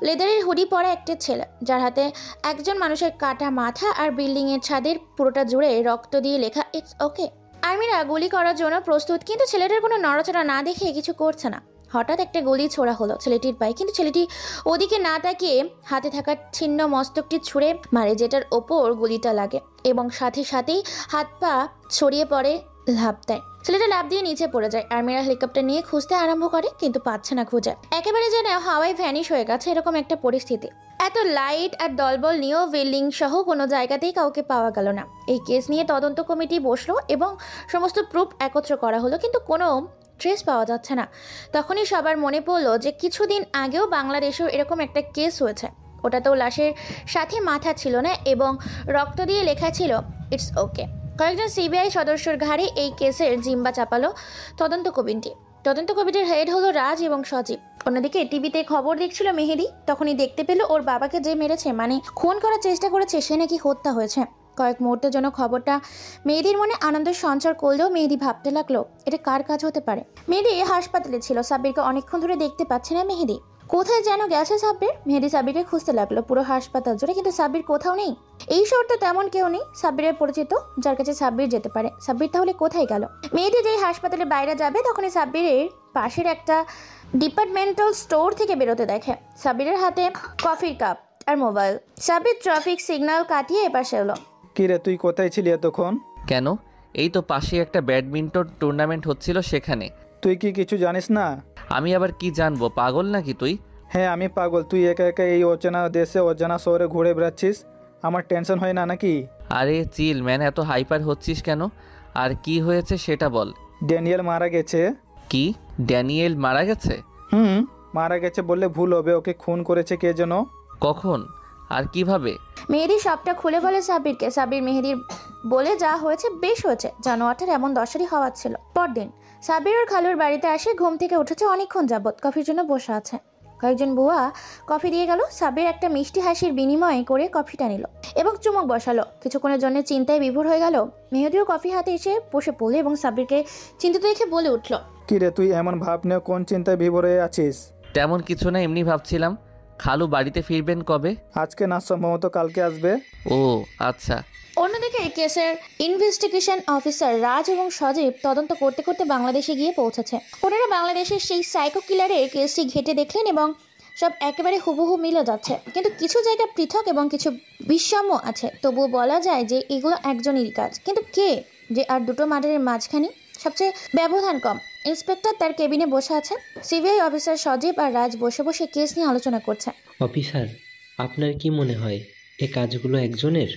[SPEAKER 1] লেদারের হুডি পরা একটা ছেলে, যার হাতে একজন মানুষের কাটা মাথা, আর বিল্ডিংয়ের ছাদের পুরোটা জুড়ে রক্ত দিয়ে লেখা ইটস ওকে। আর্মিরা গুলি করার জন্য প্রস্তুত, কিন্তু ছেলেটার কোনো নড়াচড়া না দেখে কিছু করছে না। হঠাৎ একটা গুলি ছোড়া হলো ছেলেটির পায়ে, কিন্তু ছেলেটি ওদিকে না তাকিয়ে হাতে থাকা ছিন্ন মস্তকটি ছুঁড়ে মারে, যেটার ওপর গুলিটা লাগে, এবং সাথে সাথেই হাত পা ছড়িয়ে পড়ে, লাফ দেয়। ছেলেটা লাফ দিয়ে নিচে পড়ে যায়। আর্মিরা হেলিকপ্টার নিয়ে খুঁজতে আরম্ভ করে, কিন্তু পাচ্ছে না খুঁজে। একেবারে যেন হাওয়ায় ভ্যানিশ হয়ে গেছে, এরকম একটা পরিস্থিতি। এত লাইট আর দলবল নিয়েও বিল্ডিং সহ কোনো জায়গাতেই কাউকে পাওয়া গেল না। এই কেস নিয়ে তদন্ত কমিটি বসলো এবং সমস্ত প্রুফ একত্র করা হলো, কিন্তু কোনো ট্রেস পাওয়া যাচ্ছে না। তখনই সবার মনে পড়লো যে কিছুদিন আগেও বাংলাদেশেও এরকম একটা কেস হয়েছে। ওটাতেও লাশের সাথে মাথা ছিল না এবং রক্ত দিয়ে লেখা ছিল ইটস ওকে। কয়েকজন সিবিআই সদস্যর ঘাড়ে এই কেসের জিম্বা চাপালো তদন্ত কমিটির হেড হলো রাজ এবং সজীব। অন্যদিকে টিভিতে খবর দেখছিল মেহেদি। তখনই দেখতে পেল ওর বাবাকে যে মেরেছে, মানে খুন করার চেষ্টা করেছে, সে নাকি হত্যা হয়েছে। কয়েক মুহূর্তের জন্য খবরটা মেহেদির মনে আনন্দের সঞ্চার করলেও মেহেদি ভাবতে লাগলো এটা কার কাজ হতে পারে। মেহেদি হাসপাতালে ছিল, সাব্বিরকে অনেকক্ষণ ধরে দেখতে পাচ্ছে না মেহেদি। কোথায় যেন গেছে সাব্বির। মেহেদি সাব্বিরকে খুঁজতে লাগলো পুরো হাসপাতাল জুড়ে, কিন্তু সাব্বির কোথাও নেই। এই শহরটা তেমন কেউ নেই সাব্বিরের পরিচিত যার কাছে সাব্বির যেতে পারে। সাব্বির তাহলে কোথায় গেল? মেহেদি যেই হাসপাতালের বাইরে যাবে, তখনই সাব্বিরের পাশের একটা ডিপার্টমেন্টাল স্টোর থেকে বেরোতে দেখে। সাব্বিরের হাতে কফির কাপ আর মোবাইল। সাব্বির ট্রাফিক সিগন্যাল কাটিয়ে এপাশে এলো।
[SPEAKER 7] কি রে, তুই কোথায় ছিলি এতক্ষণ?
[SPEAKER 4] কেন? এই তো পাশে একটা ব্যাডমিন্টন টুর্নামেন্ট হচ্ছিল, সেখানে।
[SPEAKER 7] তুই কি কিছু জানিস না?
[SPEAKER 4] আমি আবার কি জানবো, পাগল নাকি তুই?
[SPEAKER 7] হ্যাঁ, আমি পাগল। তুই একা একা এই অচেনা দেশে অজানা শহরে ঘুরে বেড়াচ্ছিস, আমার টেনশন হয় না নাকি?
[SPEAKER 4] আরে চিল ম্যান, এত হাইপার হচ্ছিস কেন? আর কি হয়েছে সেটা বল।
[SPEAKER 7] ড্যানিয়েল মারা গেছে।
[SPEAKER 4] কি, ড্যানিয়েল মারা গেছে?
[SPEAKER 7] মারা গেছে বললে ভুল হবে। ওকে খুন করেছে কে যেন।
[SPEAKER 4] কখন আর কিভাবে?
[SPEAKER 1] মেহেদি সবটা খুলে বলে সাব্বিরকে। সাব্বির মেহেদির বলে যা হয়েছে বেশ হয়েছে, জানোয়ারটার এমন দশারই হওয়ার ছিল। পরদিন সাব্বির ওর খালুর বাড়িতে আসে। ঘুম থেকে উঠেছে অনেকক্ষণ যাবত, কফির জন্য বসে আছে। কয়েকজন বুয়া কফি দিয়ে গেল। সাব্বির একটা মিষ্টি হাসির বিনিময় করে কফিটা নিল এবং চুমুক বসালো। কিছুক্ষণের জন্য চিন্তায় বিভোর হয়ে গেল। মেহেদিও কফি হাতে এসে বসে পড়লো এবং সাব্বিরকে চিন্তিত দেখে বলে উঠল,
[SPEAKER 7] কি রে, তুই এমন ভাব নিয়ে কোন চিন্তায় বিভোর হয়ে আছিস?
[SPEAKER 4] তেমন কিছু না, এমনি ভাবছিলাম খালু বাড়িতে ফিরবেন কবে।
[SPEAKER 7] আজকে না, সম্ভবত কালকে আসবে।
[SPEAKER 4] ও আচ্ছা।
[SPEAKER 1] অন্যদিকে কেসের ইনভেস্টিগেশন অফিসার রাজ এবং সজীব তদন্ত করতে করতে বাংলাদেশে গিয়ে পৌঁছেছে। ওনারা বাংলাদেশের সেই সাইকো কিলারের কেসটি ঘেঁটে দেখলেন এবং সব একেবারে হুবহু মিলে যাচ্ছে, কিন্তু কিছু জায়গা পৃথক এবং কিছু বিষম্য আছে। তবুও বলা যায় যে এগুলো একজনেরই কাজ, কিন্তু কে যে আর দুটো মার্ডারের মাঝখানে সবচেয়ে ব্যবধান কম। ইন্সপেক্টর তার কেবিনে বসে আছে। সিবিআই অফিসার সজীব আর রাজ বসে বসে কেস নিয়ে আলোচনা করছে।
[SPEAKER 9] অফিসার, আপনার কি মনে হয় এ কাজগুলো একজনের?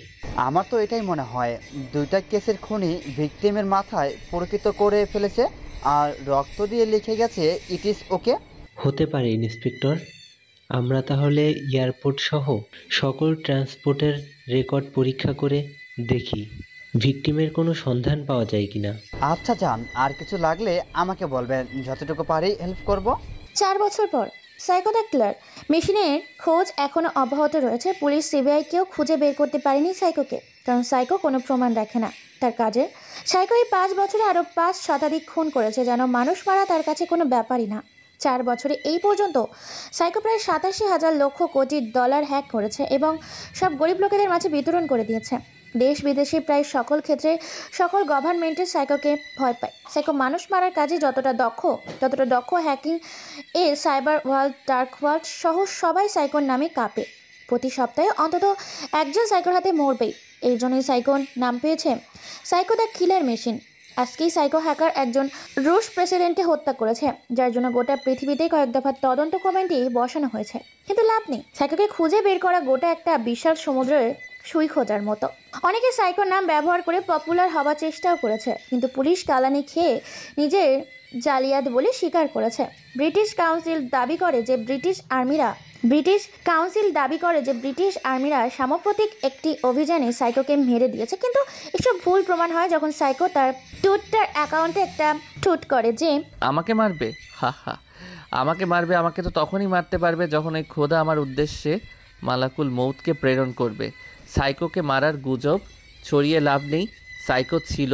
[SPEAKER 2] আমার তো এটাই মনে হয়, দুইটা কেসের খুনি ভিকটিমের মাথায় পরিচিত করে ফেলেছে আর রক্ত দিয়ে লিখে গেছে ইট ইজ ওকে।
[SPEAKER 9] হতে পারে ইন্সপেক্টর। আমরা তাহলে এয়ারপোর্ট সহ সকল ট্রান্সপোর্টের রেকর্ড পরীক্ষা করে দেখি ভিকটিমের কোনো সন্ধান পাওয়া যায় কিনা।
[SPEAKER 2] আচ্ছা যান, আর কিছু লাগলে আমাকে বলবেন, যতটুকু পারি হেল্প করব।
[SPEAKER 1] 4 বছর পর সাইকো দ্য কিলার মেশিনের খোঁজ এখনও অব্যাহত রয়েছে। পুলিশ সিবিআই কেউ খুঁজে বের করতে পারেনি সাইকোকে, কারণ সাইকো কোনো প্রমাণ রাখে না তার কাজে। সাইকো এই 5 বছরে আরও 5 শতাধিক খুন করেছে, যেন মানুষ মারা তার কাছে কোনো ব্যাপারই না। 4 বছরে এই পর্যন্ত সাইকো প্রায় 87,000 লক্ষ কোটি ডলার হ্যাক করেছে এবং সব গরিব লোকেদের মাঝে বিতরণ করে দিয়েছে। দেশ বিদেশে প্রায় সকল ক্ষেত্রে সকল গভর্নমেন্টের সাইকোকে ভয় পায়। সাইকো মানুষ মারার কাজে যতটা দক্ষ হ্যাকিং এ সাইবার ওয়ার্ল্ড, ডার্ক ওয়ার্ল্ড সহ সবাই সাইকোর নামে কাঁপে। প্রতি সপ্তাহে অন্তত একজন সাইকোর হাতে মরবেই। এই জন্যই সাইকোর নাম পেয়েছে সাইকো দ্য কিলার মেশিন। আজকেই সাইকো হ্যাকার একজন রুশ প্রেসিডেন্টকে হত্যা করেছে, যার জন্য গোটা পৃথিবীতে কয়েক দফা তদন্ত কমিটি বসানো হয়েছে, কিন্তু লাভ নেই। সাইকোকে খুঁজে বের করা গোটা একটা বিশাল সমুদ্রের সুই খোঁজার মতো। অনেকে সাইকোর নাম ব্যবহার করে পপুলার হওয়ার চেষ্টাও করেছে, কিন্তু পুলিশ কালানি খেয়ে নিজের জালিয়াত বলে স্বীকার করেছে। ব্রিটিশ কাউন্সিল দাবি করে যে ব্রিটিশ আর্মিরা সাম্প্রতিক একটি অভিযানে সাইকোকে মেরে দিয়েছে, কিন্তু এসব ভুল প্রমাণ হয় যখন সাইকো তার টুইটার অ্যাকাউন্টে একটা টুইট করে যে
[SPEAKER 4] আমাকে মারবে, হা হা, আমাকে মারবে। আমাকে তো তখনই মারতে পারবে যখন ওই খোদা আমার উদ্দেশ্যে মালাকুল মৌতকে প্রেরণ করবে। সাইকোকে মারার গুজব ছড়িয়ে লাভ নেই। সাইকো ছিল,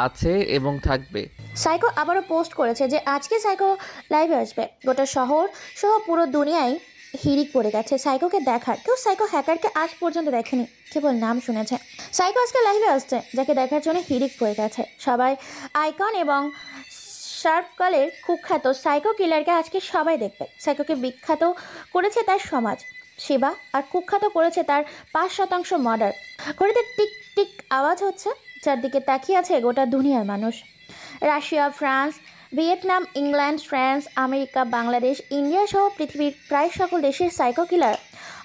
[SPEAKER 4] আছে এবং থাকবে।
[SPEAKER 1] সাইকো আবারও পোস্ট করেছে যে আজকে সাইকো লাইভে আসবে। গোটা শহর সহ পুরো দুনিয়ায় হিড়িক পড়ে গেছে সাইকোকে দেখার। কেউ সাইকো হ্যাকারকে আজ পর্যন্ত দেখেনি, কেবল নাম শুনেছে। সাইকো আজকে লাইভে আসছে, যাকে দেখার জন্য হিড়িক পড়ে গেছে সবাই। আইকন এবং শার্পকলের কুখ্যাত সাইকো কিলারকে আজকে সবাই দেখবে। সাইকোকে বিখ্যাত করেছে তার সমাজ সেবা, আর কুখ্যাত করেছে তার 5% মার্ডার। ঘড়িতে টিক টিক আওয়াজ হচ্ছে, চারদিকে তাকিয়ে আছে গোটা দুনিয়ার মানুষ। Russia, France, Vietnam, England, France, America, Bangladesh, India সহ পৃথিবীর প্রায় সকল দেশের সাইকো কিলার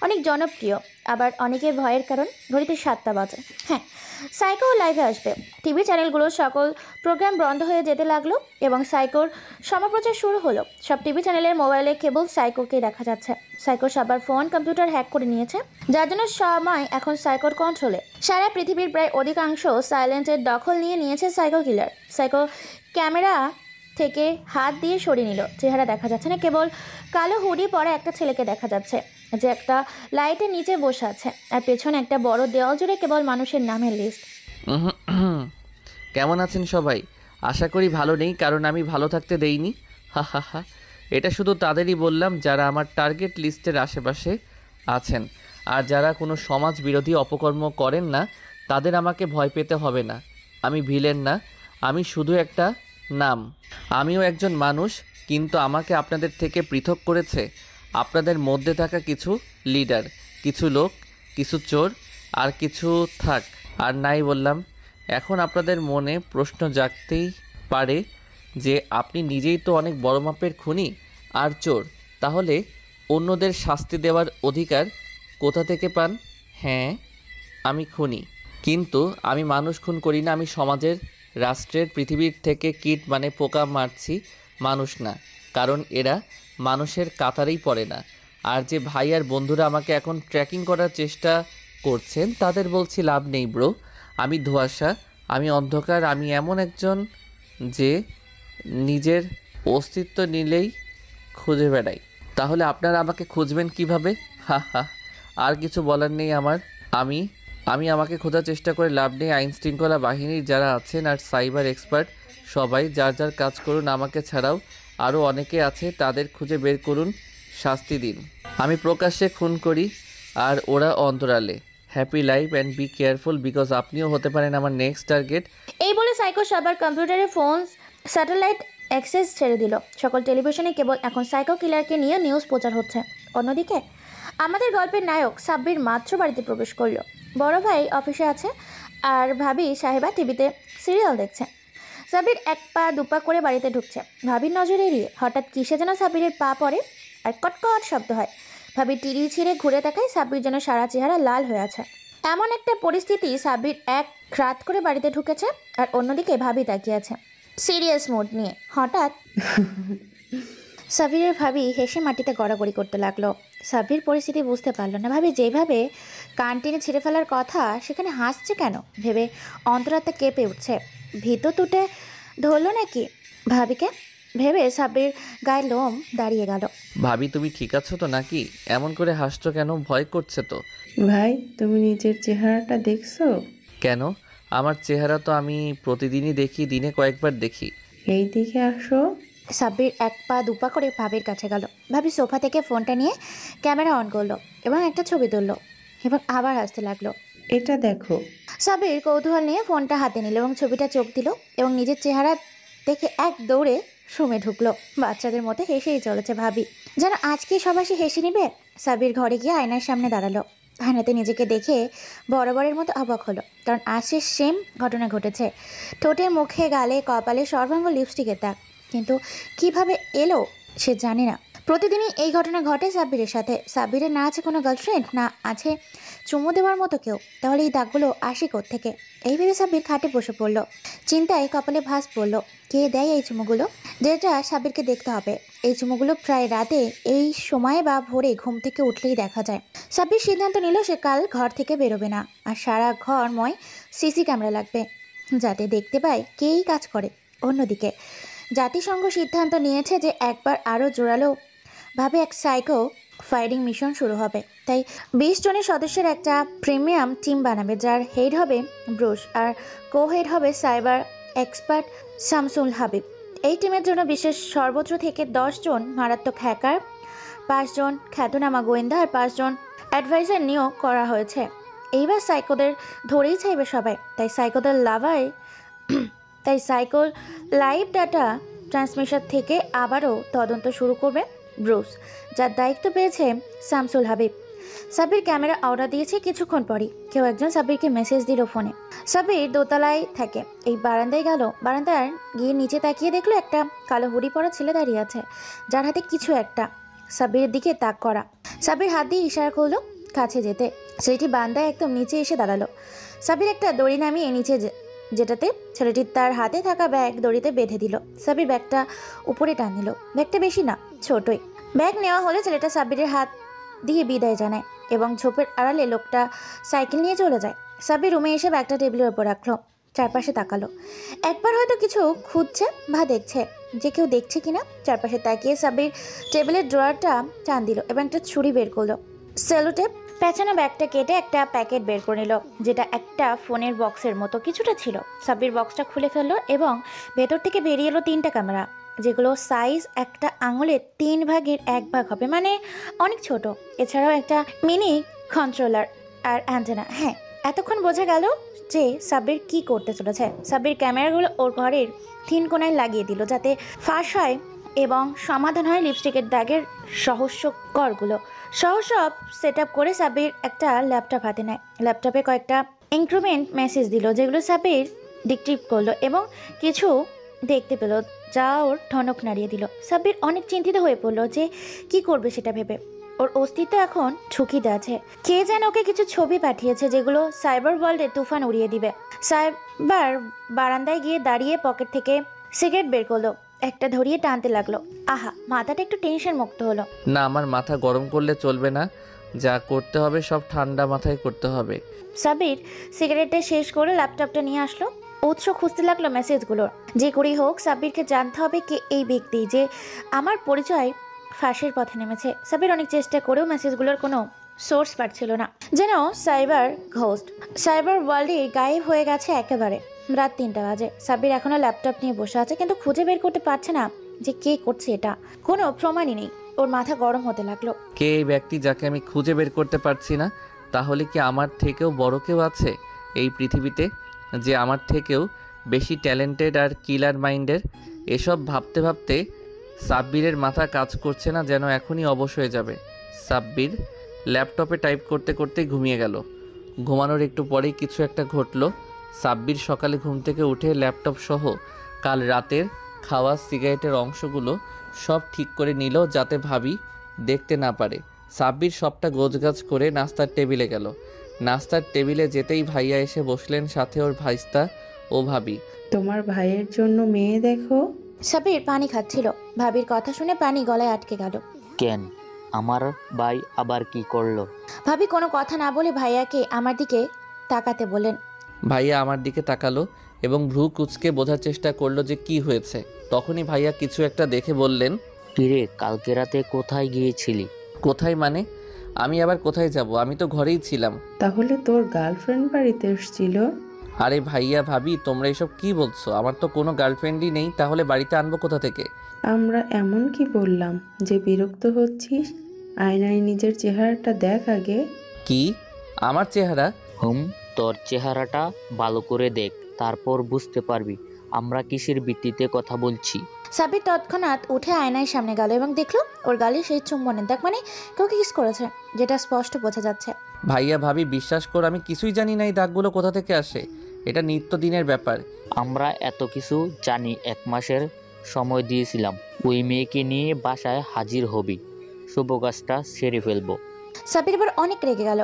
[SPEAKER 1] অনেক জনপ্রিয়, আবার অনেকের ভয়ের কারণ। ঘড়িতে 7টা বাজে। হ্যাঁ, সাইকো লাইভে আসবে। টিভি চ্যানেলগুলোর সকল প্রোগ্রাম বন্ধ হয়ে যেতে লাগলো এবং সাইকোর সম্প্রচার শুরু হলো। সব টিভি চ্যানেলের মোবাইলে কেবল সাইকোকে দেখা যাচ্ছে। সাইকো সবার ফোন কম্পিউটার হ্যাক করে নিয়েছে, যার জন্য সময় এখন সাইকোর কন্ট্রোলে। সারা পৃথিবীর প্রায় অধিকাংশ সাইলেন্টের দখল নিয়ে নিয়েছে সাইকো কিলার। সাইকো ক্যামেরা থেকে হাত দিয়ে সরিয়ে নিল, চেহারা দেখা যাচ্ছে না, কেবল কালো হুডি পরা একটা ছেলেকে দেখা যাচ্ছে যে একটা লাইটের নিচে বসে আছে, আর পেছনে একটা বড় দেওয়াল জুড়ে কেবল মানুষের নামের লিস্ট।
[SPEAKER 4] কেমন আছেন সবাই? আশা করি ভালো নেই, কারণ আমি ভালো থাকতে দেইনি। হা হা হা। এটা শুধু তাদেরই বললাম যারা আমার টার্গেট লিস্টের আশেপাশে আছেন, আর যারা কোনো সমাজ বিরোধী অপকর্ম করেন না তাদের আমাকে ভয় পেতে হবে না। আমি ভিলেন না, আমি শুধু একটা নাম। আমিও একজন মানুষ, কিন্তু আমাকে আপনাদের থেকে পৃথক করেছে আপনাদের মধ্যে থাকা কিছু লিডার, কিছু লোক, কিছু চোর, আর কিছু থাক আর নাই বললাম। এখন আপনাদের মনে প্রশ্ন জাগতেই পারে যে আপনি নিজেই তো অনেক বড় মাপের খুনি আর চোর, তাহলে অন্যদের শাস্তি দেওয়ার অধিকার কোথা থেকে পান? হ্যাঁ, আমি খুনি, কিন্তু আমি মানুষ খুন করি না। আমি সমাজের, রাষ্ট্রের, পৃথিবীর থেকে কীট মানে পোকা মারছি, মানুষ না, কারণ এরা মানুষের কাতারেই পড়ে না। আর যে ভাই আর বন্ধুরা আমাকে এখন ট্র্যাকিং করার চেষ্টা করছেন তাদের বলছি লাভ নেই ব্রো। আমি ধোঁয়াশা, আমি অন্ধকার, আমি এমন একজন যে নিজের অস্তিত্ব নিলেই খুঁজে বেড়াই। তাহলে আপনারা আমাকে খুঁজবেন কিভাবে? হা হা, আর কিছু বলার নেই আমার। আমি আমাকে খোঁজার চেষ্টা করে লাভ নেই। আইন শৃঙ্খলা বাহিনীর যারা আছেন আর সাইবার এক্সপার্ট সবাই যার যার কাজ করুন। আমাকে ছাড়াও আরও অনেকে আছে, তাদের খুঁজে বের করুন, শাস্তি দিন। আমি প্রকাশ্যে খুন করি আর ওরা অন্তরালে। Happy life and be careful, because আপনিও হতে পারেন আমার নেক্সট টার্গেট।
[SPEAKER 1] এই বলে সাইকো সবার কম্পিউটারে ফোন, স্যাটেলাইট অ্যাক্সেস ছেড়ে দিল। সকল টেলিভিশনে কেবল এখন সাইকো কিলারকে নিয়ে নিউজ প্রচার হচ্ছে। অন্যদিকে আমাদের গল্পের নায়ক সাব্বির মাত্র বাড়িতে প্রবেশ করলো। বড় ভাই অফিসে আছে আর ভাবি সাহেবা টিভিতে সিরিয়াল দেখছে। সাব্বির 1 পা 2 পা করে বাড়িতে ঢুকছে। ভাবির নজর এড়িয়ে হঠাৎ কিসে যেন সাব্বিরের পা পড়ে আর কটকট শব্দ হয়। ভাবি টিড়ি ছিঁড়ে ঘুরে তাকায়, সাব্বির যেন সারা চেহারা লাল হয়ে আছে। এমন একটা পরিস্থিতি, সাব্বির এক রাত করে বাড়িতে ঢুকেছে আর অন্যদিকে ভাবি তাকিয়ে আছে সিরিয়াস মুড নিয়ে। হঠাৎ সাব্বিরের ভাবি হেসে মাটিতে গড়াগড়ি করতে লাগলো। সাব্বির পরিস্থিতি বুঝতে পারলো না। ভাবি যেভাবে কান টেনে ছিঁড়ে ফেলার কথা সেখানে হাসছে কেন ভেবে অন্তরাত্মা কেঁপে উঠছে। ভিতর তুটে ধরলো নাকি ভাবিকে ভেবে সাব্বির গায়ে লোম দাঁড়িয়ে গেল।
[SPEAKER 4] ভাবি তুমি ঠিক আছো তো নাকি? এমন করে হাসছো কেন? ভয় করছে তো?
[SPEAKER 3] ভাই, তুমি নিজের চেহারাটা দেখছো?
[SPEAKER 4] কেন? আমার চেহারা তো আমি প্রতিদিনই দেখি, দিনে কয়েকবার দেখি।
[SPEAKER 3] এই দিকে আসো।
[SPEAKER 1] সাব্বির 1 পা 2 পা করে ভাবির কাছে গেল। ভাবি সোফা থেকে ফোনটা নিয়ে ক্যামেরা অন করলো এবং একটা ছবি তুললো এবং আবার হাসতে লাগলো।
[SPEAKER 3] এটা দেখো।
[SPEAKER 1] সাব্বির কৌতূহল নিয়ে ফোনটা হাতে নিল এবং ছবিটা চোখ দিল এবং নিজের চেহারা দেখে এক দৌড়ে রুমে ঢুকলো। বাচ্চাদের মতো হেসেই চলেছে ভাবি, যেন আজকে সবাই হেসে নিবে। সাবির ঘরে গিয়ে আয়নার সামনে দাঁড়ালো। আয়নাতে নিজেকে দেখে বরাবরের মতো অবাক হলো, কারণ আজ সে সেম ঘটনা ঘটেছে। ঠোঁটে, মুখে, গালে, কপালে সর্বাঙ্গ লিপস্টিকের দাগ, কিন্তু কিভাবে এলো সে জানে না। প্রতিদিনই এই ঘটনা ঘটে সাব্বিরের সাথে। সাব্বিরের না আছে কোনো গার্লফ্রেন্ড, না আছে চুমু দেওয়ার মতো কেউ, তাহলে এই দাগগুলো আসে থেকে? এই ভেবে সাব্বির খাটে বসে পড়লো। চিন্তায় কপালে ভাঁজ পড়লো, কে দেয় এই চুমুগুলো, যেটা সাব্বিরকে দেখতে হবে। এই চুমুগুলো প্রায় রাতে এই সময় বা ভোরে ঘুম থেকে উঠলেই দেখা যায়। সাব্বির সিদ্ধান্ত নিল সে কাল ঘর থেকে বেরোবে না, আর সারা ঘরময় সিসি ক্যামেরা লাগবে, যাতে দেখতে পায় কেই কাজ করে। অন্যদিকে জাতিসংঘ সিদ্ধান্ত নিয়েছে যে একবার আরও জোরালো ভাবে এক সাইকো ফায়ারিং মিশন শুরু হবে। তাই 20 জনের সদস্যের একটা প্রিমিয়াম টিম বানাবে, যার হেড হবে ব্রুস আর কো হেড হবে সাইবার এক্সপার্ট শামসুল হাবিব। এই টিমের জন্য বিশেষ সর্বোচ্চ থেকে 10 জন মারাত্মক হ্যাকার, 5 জন খ্যাতনামা গোয়েন্দা আর 5 জন অ্যাডভাইজার নিয়োগ করা হয়েছে। এইবার সাইকোদের ধরেই চাইবে সবাই। তাই সাইকোর লাইভ ডাটা ট্রান্সমিশন থেকে আবারও তদন্ত শুরু করবে ব্রুস, যার দায়িত্ব পেয়েছে শামসুল হাবিব। সাব্বির ক্যামেরা অর্ডার দিয়েছে। কিছুক্ষণ পরই কেউ একজন সাব্বিরকে মেসেজ দিল ফোনে। সাব্বির দোতলায় থাকে, এই বারান্দায় গেল। বারান্দার গিয়ে নিচে তাকিয়ে দেখলো একটা কালো হুডি পরা ছেলে দাঁড়িয়ে আছে, যার হাতে কিছু একটা। সাব্বিরের দিকে তাক করা। সাব্বির হাত দিয়ে ইশারা করলো কাছে যেতে। ছেলেটি বারান্দায় একদম নিচে এসে দাঁড়ালো। সাব্বির একটা দড়ি নামিয়ে নিচে যেটাতে ছেলেটি তার হাতে থাকা ব্যাগ দড়িতে বেঁধে দিল। সাব্বির ব্যাগটা উপরে টান দিল। ব্যাগটা বেশি না, ছোটই। ব্যাগ নেওয়া হলে ছেলেটা সাব্বিরের হাত দিয়ে বিদায় জানায় এবং ঝোপের আড়ালে লোকটা সাইকেল নিয়ে চলে যায়। সাব্বির রুমে এসে ব্যাগটা টেবিলের ওপর রাখলো, চারপাশে তাকালো। একবার হয়তো কিছু খুঁজছে বা দেখছে যে কেউ দেখছে কিনা। চারপাশে তাকিয়ে সাব্বির টেবিলের ড্রয়ারটা টান দিল এবং একটা ছুরি বের করলো। সেলোটেপ পেছানো ব্যাগটা কেটে একটা প্যাকেট বের করে নিল, যেটা একটা ফোনের বক্সের মতো কিছুটা ছিল। সাব্বির বক্সটা খুলে ফেললো এবং ভেতর থেকে বেরিয়ে এলো 3টা ক্যামেরা, যেগুলো সাইজ একটা আঙুলের 3 ভাগের 1 ভাগ হবে, মানে অনেক ছোট। এছাড়াও একটা মিনি কন্ট্রোলার আর অ্যান্টেনা। হ্যাঁ, এতক্ষণ বোঝা গেল যে সাব্বির কি করতে চলেছে। সাব্বির ক্যামেরাগুলো ওর ঘরের 3 কোণায় লাগিয়ে দিল, যাতে ফাঁস হয় এবং সমাধান হয় লিপস্টিকের দাগের রহস্য করগুলো। সব সেট আপ করে সাব্বির একটা ল্যাপটপ হাতে নেয়। ল্যাপটপে কয়েকটা ইনক্রিমেন্ট মেসেজ দিল, যেগুলো সাব্বির ডিকটিভ করলো এবং কিছু দেখতে পেল, যা ওর ঠনক নাড়িয়ে দিল। সাব্বির অনেক চিন্তিত হয়ে পড়লো যে কি করবে সেটা ভেবে। ওর অস্তিত্ব এখন ঝুঁকিতে আছে। কে যেন ওকে কিছু ছবি পাঠিয়েছে, যেগুলো সাইবার ওয়ার্ল্ডে তুফান উড়িয়ে দিবে। সাইবার বারান্দায় গিয়ে দাঁড়িয়ে পকেট থেকে সিগারেট বের করলো, একটা ধরিয়ে টানতে লাগলো। আহা, মাথাটা একটু টেনশন মুক্ত হলো।
[SPEAKER 4] না, আমার মাথা গরম করলে চলবে না, যা করতে হবে সব ঠান্ডা মাথায় করতে হবে।
[SPEAKER 1] সাব্বির সিগারেটটা শেষ করে ল্যাপটপটা নিয়ে আসলো। উৎস খুঁজতে লাগলো মেসেজগুলোর। যে করেই হোক সাব্বিরকে জানতে হবে কে এই ব্যক্তি যে আমার পরিচয় ফাঁসের পথে নেমেছে। সাব্বির অনেক চেষ্টা করেও মেসেজগুলোর কোনো সোর্স পাচ্ছিল না, যেন সাইবার ঘোস্ট। সাইবার ওয়ার্ল্ডে গায়েব হয়ে গেছে একেবারে। রাত 3টা বাজে। সাব্বির এখনো ল্যাপটপ নিয়ে বসে আছে, কিন্তু খুঁজে বের করতে পারছে না যে কে করছে এটা। কোনো প্রমাণই নেই। ওর মাথা গরম হতে লাগলো।
[SPEAKER 4] কে এই ব্যক্তি যাকে আমি খুঁজে বের করতে পারছি না? তাহলে কি আমার থেকেও বড় কেউ আছে এই পৃথিবীতে, যে আমার থেকেও বেশি ট্যালেন্টেড আর কিলার মাইন্ডের? এসব ভাবতে ভাবতে সাব্বিরের মাথা কাজ করছে না, যেন এখনই অবশ হয়ে যাবে। সাব্বির ল্যাপটপে টাইপ করতে করতে ঘুমিয়ে গেল। ঘুমানোর একটু পরেই কিছু একটা ঘটলো। সাব্বির সকালে ঘুম থেকে উঠে ল্যাপটপ সহ কাল রাতের খাওয়া সিগারেটের অংশগুলো সব ঠিক করে নিল, যাতে ভাবি দেখতে না পারে। সাব্বির সবটা গোছগাছ করে নাস্তার টেবিলে গেল। নাস্তার টেবিলে যেতেই ভাইয়া এসে বসলেন, সাথে ওর ভাইস্তা ও ভাবি।
[SPEAKER 3] তোমার ভাইয়ের জন্য মেয়ে দেখো।
[SPEAKER 1] সাব্বির পানি খাচ্ছিল। ভাবির কথা শুনে পানি গলায় আটকে গেল।
[SPEAKER 6] কেন, আমার ভাই আবার কি করলো?
[SPEAKER 1] ভাবি কোনো কথা না বলে ভাইয়াকে আমার দিকে তাকাতে বলেন।
[SPEAKER 4] ভাইয়া আমার দিকে তাকালো এবং ভ্রু কুঁচকে বোঝার চেষ্টা করলো যে কি হয়েছে। তখনই ভাইয়া কিছু একটা দেখে বললেন,
[SPEAKER 6] কিরে, কালকে রাতে কোথায় গিয়েছিলি?
[SPEAKER 4] কোথায় মানে? আমি আবার কোথায় যাব? আমি তো ঘরেই ছিলাম।
[SPEAKER 3] তাহলে তোর গার্লফ্রেন্ড বাড়িতে এসেছিল?
[SPEAKER 4] আরে ভাইয়া ভাবি, তোমরা এসব কি বলছো? আমার তো কোনো গার্লফ্রেন্ডই নেই, তাহলে বাড়িতে আনবো কোথা থেকে?
[SPEAKER 3] আমরা এমন কি বললাম যে বিরক্ত হচ্ছিস? আয়নায় নিজের চেহারাটা দেখ আগে।
[SPEAKER 4] কি? আমার চেহারা?
[SPEAKER 6] তোর চেহারাটা ভালো করে দেখ, তারপর বুঝতে পারবি আমরা কিসের ভিত্তিতে কথা বলছি?
[SPEAKER 1] সাব্বির তৎক্ষণাৎ উঠে আয়নার সামনে গেল এবং দেখলো ওর গালে সেই চুম্বনের দাগ, মানে কেউ কিস করেছে, যেটা স্পষ্ট বোঝা যাচ্ছে।
[SPEAKER 4] ভাইয়া ভাবি বিশ্বাস কর আমি কিছুই জানি না এই দাগগুলো কোথা থেকে আসে। এটা নিত্যদিনের ব্যাপার।
[SPEAKER 6] আমরা এত কিছু জানি, 1 মাসের সময় দিয়েছিলাম। ওই মেয়েকে নিয়ে বাসায় হাজির হবি, শুভ কাজটা সেরে ফেলবো।
[SPEAKER 1] সাব্বির এবার অনেক রেগে গেল।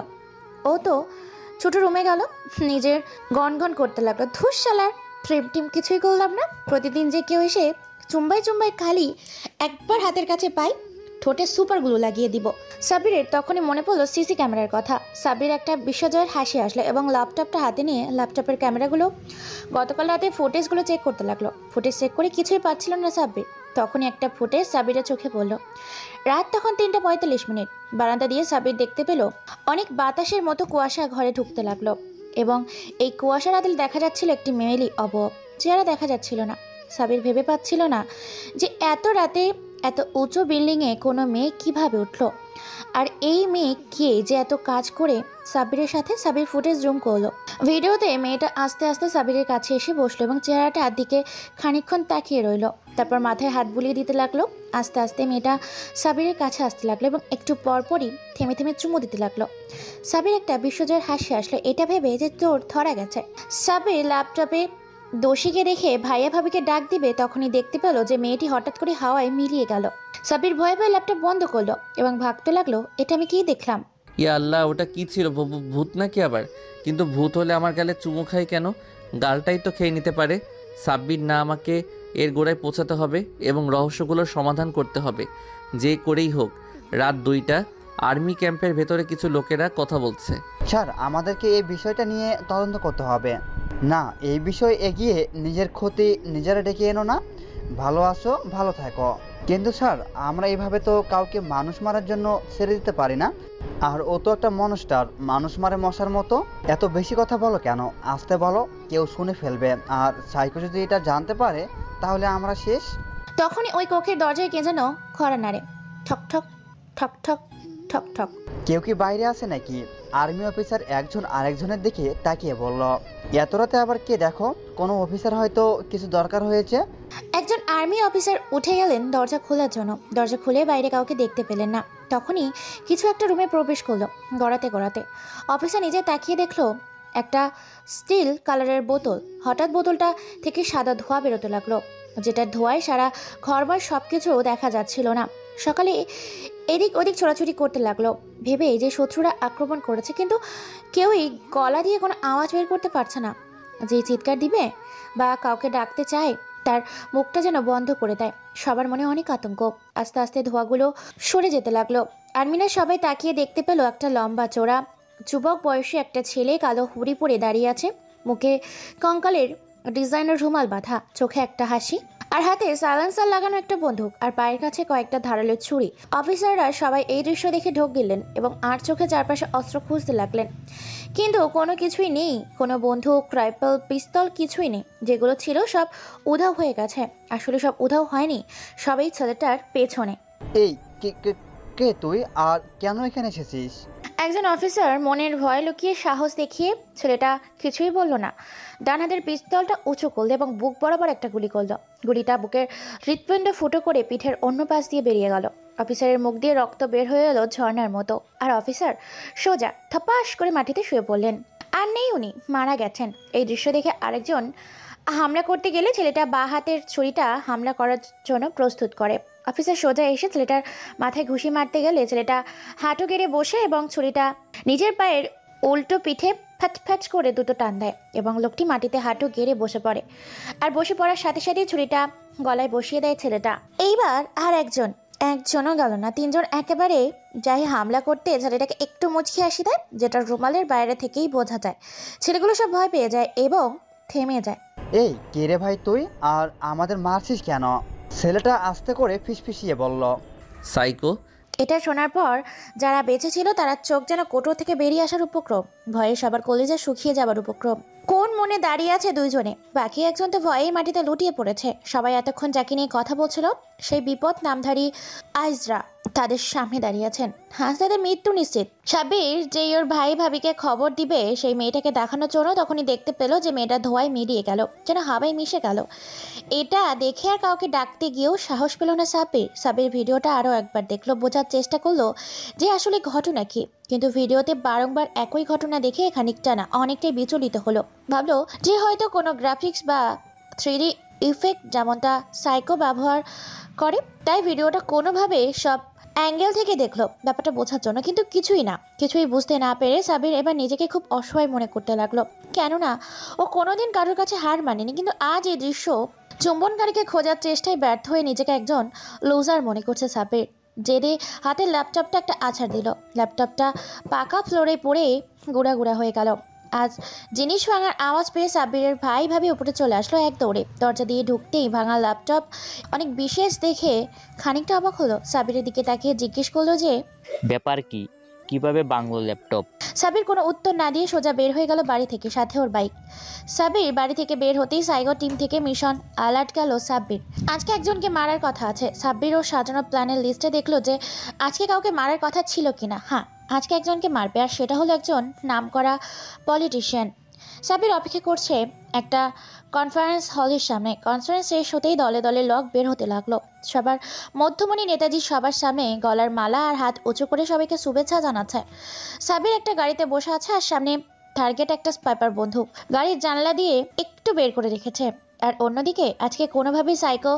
[SPEAKER 1] ও তো ছোট রুমে গেল, নিজের গনগন করতে লাগলো, ধুস শালার, প্রেম টিম কিছুই করলাম না। প্রতিদিন যে কেউ এসে চুম্বাই চুম্বাই খালি একবার হাতের কাছে পাই, ঠোঁটে সুপার গ্লু লাগিয়ে দিব। সাব্বিরের তখনই মনে পড়লো সিসি ক্যামেরার কথা। সাব্বির একটা বিশ্বজয়ের হাসি আসলো এবং ল্যাপটপটা হাতে নিয়ে ল্যাপটপের ক্যামেরাগুলো গতকাল রাতে ফুটেজগুলো চেক করতে লাগলো। ফুটেজ চেক করে কিছুই পাচ্ছিল না সাব্বির। তখনই একটা ফুটেজ সাব্বিরের চোখে পড়লো। রাত তখন 3:45। বারান্দা দিয়ে সাব্বির দেখতে পেল অনেক বাতাসের মতো কুয়াশা ঘরে ঢুকতে লাগলো এবং এই কুয়াশার আদিল দেখা যাচ্ছিল একটি মেয়েলি অবয়ব, চেহারা দেখা যাচ্ছিল না। সাব্বির ভেবে পাচ্ছিল না যে এত রাতে এত উঁচু বিল্ডিংয়ে কোনো মেয়ে কিভাবে উঠলো, আর এই মেয়ে কে যে এত কাজ করে সাব্বিরের সাথে। সাব্বির ফুটেজ জুম করলো। ভিডিওতে মেয়েটা আস্তে আস্তে সাব্বিরের কাছে এসে বসলো এবং চেহারাটার দিকে খানিকক্ষণ তাকিয়ে রইল। তারপর মাথায় হাত বুলিয়ে দিতে লাগলো। আস্তে আস্তে মেয়েটা সাব্বিরের কাছে আসতে লাগলো এবং একটু পরপরই থেমে থেমে চুমু দিতে লাগলো। সাব্বির একটা বিশ্বজয়ের হাসি আসলো, এটা ভেবে যে তোর ধরা গেছে। সাব্বির ল্যাপটপে দোষীকে দেখে ভাইয়া ভাবিকে ডাক দিবে, তখনই দেখতে পেল যে মেয়েটি হঠাৎ করে হাওয়ায় মিলিয়ে গেল। সাব্বির ভয়ে ভয়ে ল্যাপটপ বন্ধ করলো এবং ভাবতে লাগলো, এটা আমি কি দেখলাম?
[SPEAKER 4] ইয়া আল্লাহ, ওটা কি ছিল? ভূত নাকি আবার? কিন্তু ভূত হলে আমার গালে চুমু খাই কেন? গালটাই তো খেয়ে নিতে পারে। সাব্বির না, আমাকে এর গোড়ায় পৌঁছাতে হবে এবং রহস্যগুলোর সমাধান করতে হবে যে করেই হোক। রাত 2টা, আর্মি ক্যাম্পের ভেতরে কিছু লোকেরা কথা বলছে।
[SPEAKER 2] স্যার আমাদেরকে এই বিষয়টা নিয়ে তদন্ত করতে হবে। না, এই বিষয় এগিয়ে নিজের ক্ষতি নিজেরা ডেকে এনো না। ভালো আছো, ভালো থাকো। কিন্তু স্যার আমরা এইভাবে তো কাউকে মানুষ মারার জন্য ছেড়ে দিতে পারি না। আর ও তো একটা মনস্টার, মানুষ মারে মশার মতো। এত বেশি কথা বলো কেন? আস্তে বলো, কেউ শুনে ফেলবে। আর সাইকো যদি এটা জানতে পারে তাহলে আমরা শেষ।
[SPEAKER 1] তখনই ওই কক্ষের দরজায় কে যেন খড়া নাড়ে, ঠক ঠক ঠক ঠক ঠক ঠক।
[SPEAKER 2] কেউ কি বাইরে আছে নাকি? আর্মি অফিসার একজন আরেকজনের দিকে তাকিয়ে বলল, এত রাতে আবার কে? দেখো, কোনো অফিসার হয়তো কিছু দরকার হয়েছে।
[SPEAKER 1] একজন আর্মি অফিসার উঠে গেলেন দরজা খোলার জন্য। দরজা খুলে বাইরে কাউকে দেখতে পেলেন না। তখনই কিছু একটা রুমে প্রবেশ করলো গড়াতে গড়াতে। অফিসার নিজে তাকিয়ে দেখলো একটা স্টিল কালারের বোতল। হঠাৎ বোতলটা থেকে সাদা ধোঁয়া বেরোতে লাগলো, যেটার ধোঁয়ায় সারা ঘরবার সব কিছু দেখা যাচ্ছিল না। সকালে এদিক ওদিক ছোড়াছুড়ি করতে লাগলো, ভেবে যে শত্রুরা আক্রমণ করেছে, কিন্তু কেউই গলা দিয়ে কোনো আওয়াজ বের করতে পারছে না। যে চিৎকার দিবে বা কাউকে ডাকতে চায় তার মুখটা যেন বন্ধ করে দেয়। সবার মনে অনেক আতঙ্ক। আস্তে আস্তে ধোঁয়াগুলো সরে যেতে লাগলো। আর্মিরা সবাই তাকিয়ে দেখতে পেল একটা লম্বা চোরা যুবক বয়সী একটা ছেলে কালো হুড়ি পরে দাঁড়িয়ে আছে, মুখে কঙ্কালের ডিজাইনার রুমাল বাঁধা, চোখে একটা হাসি, আর হাতে সাইলেন্সার লাগানো একটা বন্দুক, আর পায়ের কাছে কয়েকটা ধারালো ছুরি। অফিসাররা সবাই এই দৃশ্য দেখে ঢোক গেলেন এবং আর চোখে চারপাশে অস্ত্র খুঁজতে লাগলেন, কিন্তু কোনো কিছুই নেই। কোনো বন্দুক, রাইফেল, পিস্তল কিছুই নেই। যেগুলো ছিল সব উধাও হয়ে গেছে। আসলে সব উধাও হয়নি, সবই ছেলেটার পেছনে।
[SPEAKER 2] এই কে তুই, আর কেন এখানে এসেছিস?
[SPEAKER 1] একজন অফিসার মনের ভয় লুকিয়ে সাহস দেখিয়ে ছেলেটা কিছুই বলল না। ডান হাতের পিস্তলটা উঁচু করলো এবং বুক বরাবর একটা গুলি করলো। গুলিটা বুকের হৃৎপিণ্ড ফুটো করে পিঠের অন্য পাশ দিয়ে বেরিয়ে গেল। অফিসারের মুখ দিয়ে রক্ত বের হয়ে এলো ঝর্ণার মতো, আর অফিসার সোজা থপাস করে মাটিতে শুয়ে পড়লেন। আর নেই, উনি মারা গেছেন। এই দৃশ্য দেখে আরেকজন হামলা করতে গেলে ছেলেটা বাঁ হাতের ছুরিটা হামলা করার জন্য প্রস্তুত করে। অফিসার সোজা এসে ছেলেটার মাথায় ঘুষি মারতে গেলে ছেলেটা হাঁটু গেড়ে বসে এবং ছুরিটা নিজের পায়ের উল্টো পিঠে ফ্যাচ ফ্যাচ করে দুটো টান দেয় এবং লোকটি মাটিতে হাঁটু গেড়ে বসে পড়ে। আর বসে পড়ার সাথে সাথেই ছুরিটা গলায় বসিয়ে দেয় ছেলেটা। এইবার আর একজনও গেল না, 3জন একেবারে যাই হামলা করতে ছেলেটাকে একটু মুচকি হাসি দেয়, যেটা রুমালের বাইরে থেকেই বোঝা যায়। ছেলেগুলো সব ভয় পেয়ে যায় এবং থেমে যায়।
[SPEAKER 2] এই কে রে ভাই তুই, আর আমাদের মারছিস কেন? ছেলেটা আস্তে করে ফিসফিসিয়ে বলল।
[SPEAKER 4] সাইকো।
[SPEAKER 1] এটা শোনার পর যারা বেঁচে ছিল তারা চোখ যেন কোটর থেকে বেরিয়ে আসার উপক্রম, ভয়ে সবার কলেজে শুকিয়ে যাবার উপক্রম। কোন মনে দাঁড়িয়ে আছে 2জনে, বাকি একজন তো ভয়ে মাটিতে লুটিয়ে পড়েছে। সবাই এতক্ষণ যাকে নিয়ে কথা বলছিল সেই বিপদ নামধারী আইজরা তাদের সামনে দাঁড়িয়ে আছেন। আজ তাদের মৃত্যু নিশ্চিত। সাব্বির যেই ওর ভাই ভাবিকে খবর দিবে সেই মেয়েটাকে দেখানোর জন্য তখনই দেখতে পেল যে মেয়েটা ধোঁয়ায় মিলিয়ে গেল, যেন হাওয়ায় মিশে গেল। এটা দেখে আর কাউকে ডাকতে গিয়েও সাহস পেল না সাব্বির। সাব্বির ভিডিওটা আরও একবার দেখলো, বোঝার চেষ্টা করলো যে আসলে ঘটনা কি, কিন্তু ভিডিওতে বারংবার একই ঘটনা দেখে খানিকটা না অনেকটাই বিচলিত হলো। ভাবলো যে হয়তো কোনো গ্রাফিক্স বা 3D ইফেক্ট যেমনটা সাইকো ব্যবহার করে, তাই ভিডিওটা কোনোভাবে সব অ্যাঙ্গেল থেকে দেখলো ব্যাপারটা বোঝার জন্য, কিন্তু কিছুই বুঝতে না পেরে সাবির এবার নিজেকে খুব অসহায় মনে করতে লাগলো। কেননা ও কোনোদিন কারোর কাছে হার মানেনি, কিন্তু আজ এই দৃশ্য চুম্বনকারীকে খোঁজার চেষ্টায় ব্যর্থ হয়ে নিজেকে একজন লুজার মনে করছে সাবির। জেদে হাতের ল্যাপটপটা একটা আছাড় দিল। ল্যাপটপটা পাকা ফ্লোরে পড়ে গুঁড়া গুঁড়া হয়ে গেল। আজ জিনিস ভাঙার আওয়াজ পেয়ে সাব্বিরের ভাই ভাবি উপরে চলে আসলো এক দৌড়ে। দরজা দিয়ে ঢুকতেই ভাঙা ল্যাপটপ অনেক বিশেষ দেখে খানিকটা অবাক হলো। সাব্বিরের দিকে তাকিয়ে জিজ্ঞেস করলো যে
[SPEAKER 6] ব্যাপার কি, কিভাবে বাংলো ল্যাপটপ?
[SPEAKER 1] সাব্বির কোনো উত্তর না দিয়ে সোজা বের হয়ে গেল বাড়ি থেকে, সাথে ওর বাইক। সাব্বির বাড়ি থেকে বের হতেই সাইগো টিম থেকে মিশন অ্যালার্ট গেল সাব্বির। আজকে একজনকে মারার কথা আছে। সাব্বির ওর সাজানো প্ল্যানের লিস্টে দেখলো যে আজকে কাউকে মারার কথা ছিল কিনা। হ্যাঁ, আজকে একজনকে মারবে, আর সেটা হলো একজন নামকরা পলিটিশিয়ান। সাব্বির অপেক্ষা করছে একটা কনফারেন্স হলের সামনে। কনফারেন্স শেষ হতেই দলে দলে লোক বের হতে লাগলো। সবার মধ্যমণি নেতাজি সবার সামনে গলার মালা আর হাত উঁচু করে সবাইকে শুভেচ্ছা জানাচ্ছে। সাব্বির একটা গাড়িতে বসে আছে আর সামনে টার্গেট একটা স্পাইপার বন্দুক গাড়ির জানলা দিয়ে একটু বের করে রেখেছে। আর অন্যদিকে আজকে কোনোভাবেই সাইকো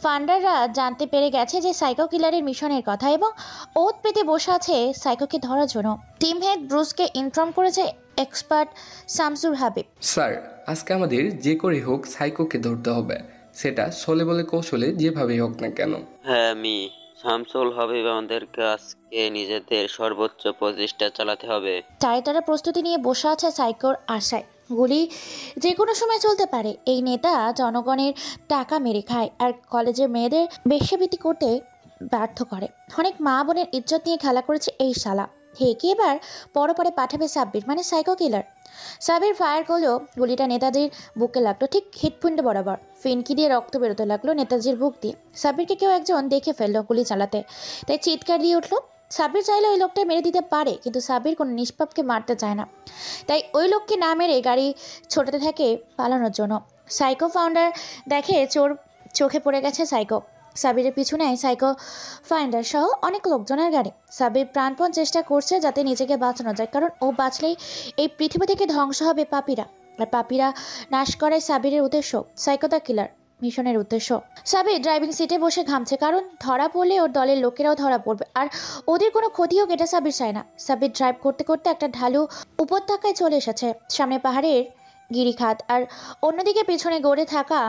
[SPEAKER 1] ফান্ডাররা জানতে পেরে গেছে যে সাইকো কিলারের মিশনের কথা এবং ওত পেতে বসে আছে সাইকোকে ধরার জন্য। টিম হেড ব্রুসকে ইনফর্ম করেছে এক্সপার্ট শামসুর হাবিব।
[SPEAKER 10] স্যার, আজকে আমাদের যে করে হোক সাইকোকে ধরতে হবে, সেটা ছলে বলে কৌশলে যেভাবেই হোক না কেন।
[SPEAKER 11] হ্যাঁ, শামসুল হাবিব আমাদেরকে আজকে নিজেদের সর্বোচ্চ প্রচেষ্টা চালাতে হবে।
[SPEAKER 1] তারা প্রস্তুতি নিয়ে বসে আছে সাইকোর আশায়। গুলি যে কোনো সময় চলতে পারে। এই নেতা জনগণের টাকা মেরে খায় আর কলেজের মেয়েদের বেশ্যাবৃত্তি করতে ব্যর্থ করে। অনেক মা বোনের ইজ্জত নিয়ে খেলা করেছে এই শালা। হেকে এবার পরে পাঠাবে সাব্বির, মানে সাইকো কিলার। সাব্বির ফায়ার করলেও গুলিটা নেতাজির বুকে লাগলো, ঠিক হৃৎপিণ্ড বরাবর। ফিনকি দিয়ে রক্ত বেরোতে লাগলো নেতাজির বুক দিয়ে। সাব্বিরকে কেউ একজন দেখে ফেললো গুলি চালাতে, তাই চিৎকার দিয়ে উঠলো। সাব্বির চাইলে ওই লোকটা মেরে দিতে পারে, কিন্তু সাব্বির কোনো নিষ্পাপকে মারতে চায় না, তাই ওই লোককে না মেরে গাড়ি ছোটাতে থাকে পালানোর জন্য। সাইকো ফাউন্ডার দেখে চোখে পড়ে গেছে সাইকো। সাব্বিরের পিছু নেয় সাইকো ফাইন্ডার সহ অনেক লোকজনের গাড়ি। সাব্বির প্রাণপণ চেষ্টা করছে যাতে নিজেকে বাঁচানো যায়, কারণ ও বাঁচলেই এই পৃথিবী থেকে ধ্বংস হবে পাপীরা, আর পাপীরা নাশ করায় সাব্বিরের উদ্দেশ্য, সাইকো দ্য কিলার মিশনের উদ্দেশ্য। সাব্বির ড্রাইভিং সিটে বসে ঘামছে, কারণ ধরা পড়লে ওর দলের লোকেরাও ধরা পড়বে, আর ওদের কোনো ক্ষতি হোক এটা সাব্বির চায় না। সাব্বির ড্রাইভ করতে করতে একটা ঢালু উপত্যকায় চলে এসেছে। সামনে পাহাড়ের গিরিখাত আর অন্যদিকে পিছনে গড়ে থাকা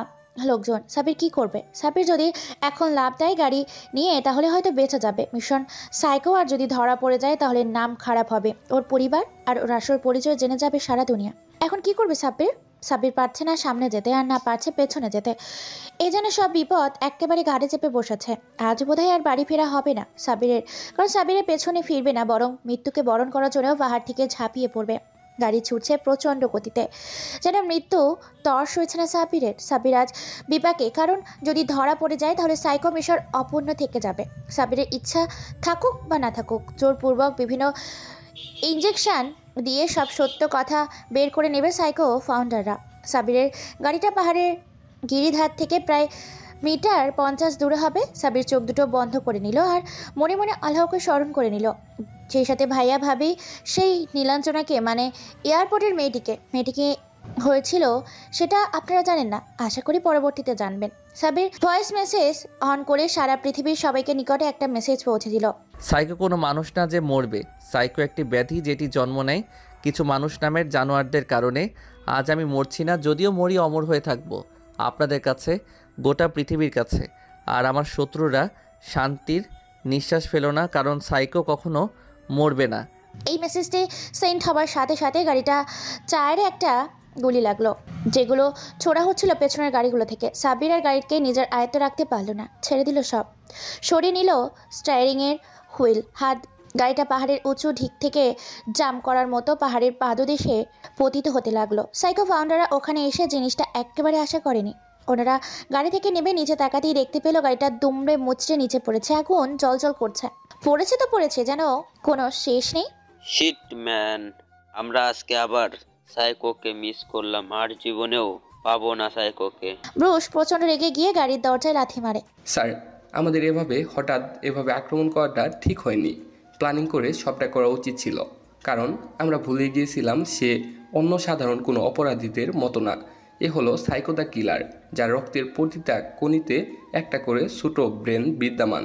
[SPEAKER 1] লোকজন। সাব্বির কি করবে? সাব্বির যদি এখন লাভ দেয় গাড়ি নিয়ে তাহলে হয়তো বেঁচে যাবে মিশন সাইকো, আর যদি ধরা পড়ে যায় তাহলে নাম খারাপ হবে, ওর পরিবার আর ওর আসল পরিচয় জেনে যাবে সারা দুনিয়া। এখন কি করবে সাব্বির পারছে না সামনে যেতে, আর না পারছে পেছনে যেতে। এই যেন সব বিপদ একেবারে ঘাড়ে চেপে বসেছে। আজ বোধহয় আর বাড়ি ফেরা হবে না সাব্বিরের, কারণ সাব্বিরের পেছনে ফিরবে না, বরং মৃত্যুকে বরণ করার জন্য পাহাড় থেকে ঝাঁপিয়ে পড়বে। গাড়ি ছুটছে প্রচণ্ড গতিতে, যেন মৃত্যু তর্স হয়েছে না সাব্বিরের। সাব্বির আজ বিপাকে, কারণ যদি ধরা পড়ে যায় তাহলে সাইকো মিশন অপূর্ণ থেকে যাবে। সাব্বিরের ইচ্ছা থাকুক বা না থাকুক, জোরপূর্বক বিভিন্ন ইঞ্জেকশন দিয়ে সব সত্য কথা বের করে নেবে সাইকো ফাউন্ডাররা। সাব্বিরের গাড়িটা পাহাড়ের গিরিধার থেকে প্রায় মিটার 50 দূরে হবে। সাব্বির চোখ দুটো বন্ধ করে নিল আর মনে মনে আল্লাহকে স্মরণ করে নিল, সেই সাথে ভাইয়া ভাবি সেই নীলাঞ্জনাকে, মানে এয়ারপোর্টের মেয়েটিকে হয়েছিল সেটা আপনারা জানেন না, আশা করি পরবর্তীতে জানবেন। সাব্বির ভয়েস মেসেজ অন করে সারা পৃথিবীর সবাইকে নিকটে একটা মেসেজ পৌঁছে দিল।
[SPEAKER 4] সাইকো কোনো মানুষ না যে মরবে, সাইকো একটি ব্যাধি যেটি জন্ম নেয় কিছু মানুষ নামের জানোয়ারদের কারণে। আজ আমি মরছি না, যদিও মরি অমর হয়ে থাকবো আপনাদের কাছে, গোটা পৃথিবীর কাছে। আর আমার শত্রুরা শান্তির নিঃশ্বাস ফেলো না, কারণ সাইকো কখনো মরবে না।
[SPEAKER 1] এই মেসেজটি সেন্ড হবার সাথে সাথে গাড়িটা চায়ের একটা গুলি লাগলো, যেগুলো ছোড়া হচ্ছিল পেছনের গাড়িগুলো থেকে। সাব্বির আর গাড়িকে নিজের আয়ত্তে রাখতে পারলো না, ছেড়ে দিল সব, সরিয়ে নিল স্টায়ারিংয়ের হুইল। হাত গাড়িটা পাহাড়ের উঁচু ঢিক থেকে জাম্প করার মতো পাহাড়ের পাদদেশে পতিত হতে লাগলো। সাইকো ফাউন্ডাররা ওখানে এসে জিনিসটা একেবারে আশা করেনি। ওনারা গাড়ি থেকে নেমে নিচে তাকাতেই দেখতে পেল গাড়িটা দুমড়ে মুচড়ে নিচে পড়েছে, আগুন জলজল করছে। পড়েছে তো পড়েছে, যেন কোনো শেষ নেই।
[SPEAKER 11] শিট ম্যান, আমরা আজকে আবার সাইকোকে মিস করলাম, আর জীবনেও পাবো না সাইকোকে।
[SPEAKER 1] ব্রুস প্রচন্ড রেগে গিয়ে গাড়ির দরজায় লাথি মারে।
[SPEAKER 10] স্যার, আমাদের হঠাৎ এভাবে আক্রমণ করাটা ঠিক হয়নি। প্ল্যানিং করে সবটা করা উচিত ছিল, কারণ আমরা ভুলে গিয়েছিলাম সে অন্য সাধারণ কোনো অপরাধীদের মতো না। এ হলো সাইকো দ্য কিলার, যার রক্তের প্রতিটা কণিতে একটা করে ছোট ব্রেন বিদ্যমান।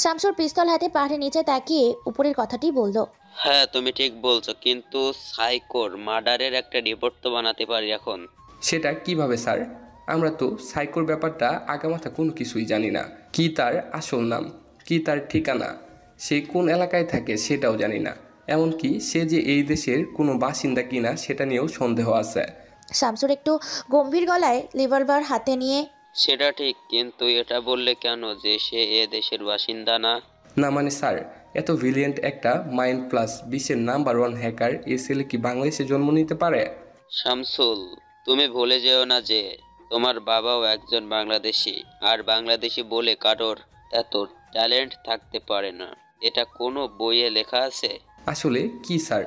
[SPEAKER 1] শামসুর পিস্তল হাতে পাহাড়ের নিচে তাকিয়ে উপরের কথাটি বলল।
[SPEAKER 11] হ্যাঁ, তুমি ঠিক বলছো, কিন্তু সাইকোর মার্ডারের একটা রিপোর্ট তো বানাতে পারি এখন।
[SPEAKER 10] সেটা কিভাবে স্যার? আমরা তো সাইকোর ব্যাপারটা আগামাথা কোনো কিছুই জানি না। কি তার আসল নাম, কি তার ঠিকানা, সে কোন এলাকায় থাকে সেটাও জানি না। এমনকি সে যে এই দেশের কোনো বাসিন্দা কিনা সেটা নিয়েও সন্দেহ আছে।
[SPEAKER 1] শামসুর একটু গম্ভীর গলায় রিভলভার হাতে নিয়ে।
[SPEAKER 11] সেটা ঠিক, কিন্তু এটা বললে কেন যে সে এ দেশের বাসিন্দা না?
[SPEAKER 10] না মানে স্যার, এত ব্রিলিয়েন্ট একটা মাইন্ড প্লাস বিশ্বের নাম্বার 1 হ্যাকার এ ছেলে কি বাংলাদেশে জন্ম নিতে পারে?
[SPEAKER 11] শামসুল, তুমি ভুলে যেও না যে তোমার বাবাও একজন বাংলাদেশি, আর বাংলাদেশি বলে কারোর এত ট্যালেন্ট থাকতে পারে না। এটা কোনো বইয়ে লেখা আছে?
[SPEAKER 10] আসলে কি স্যার?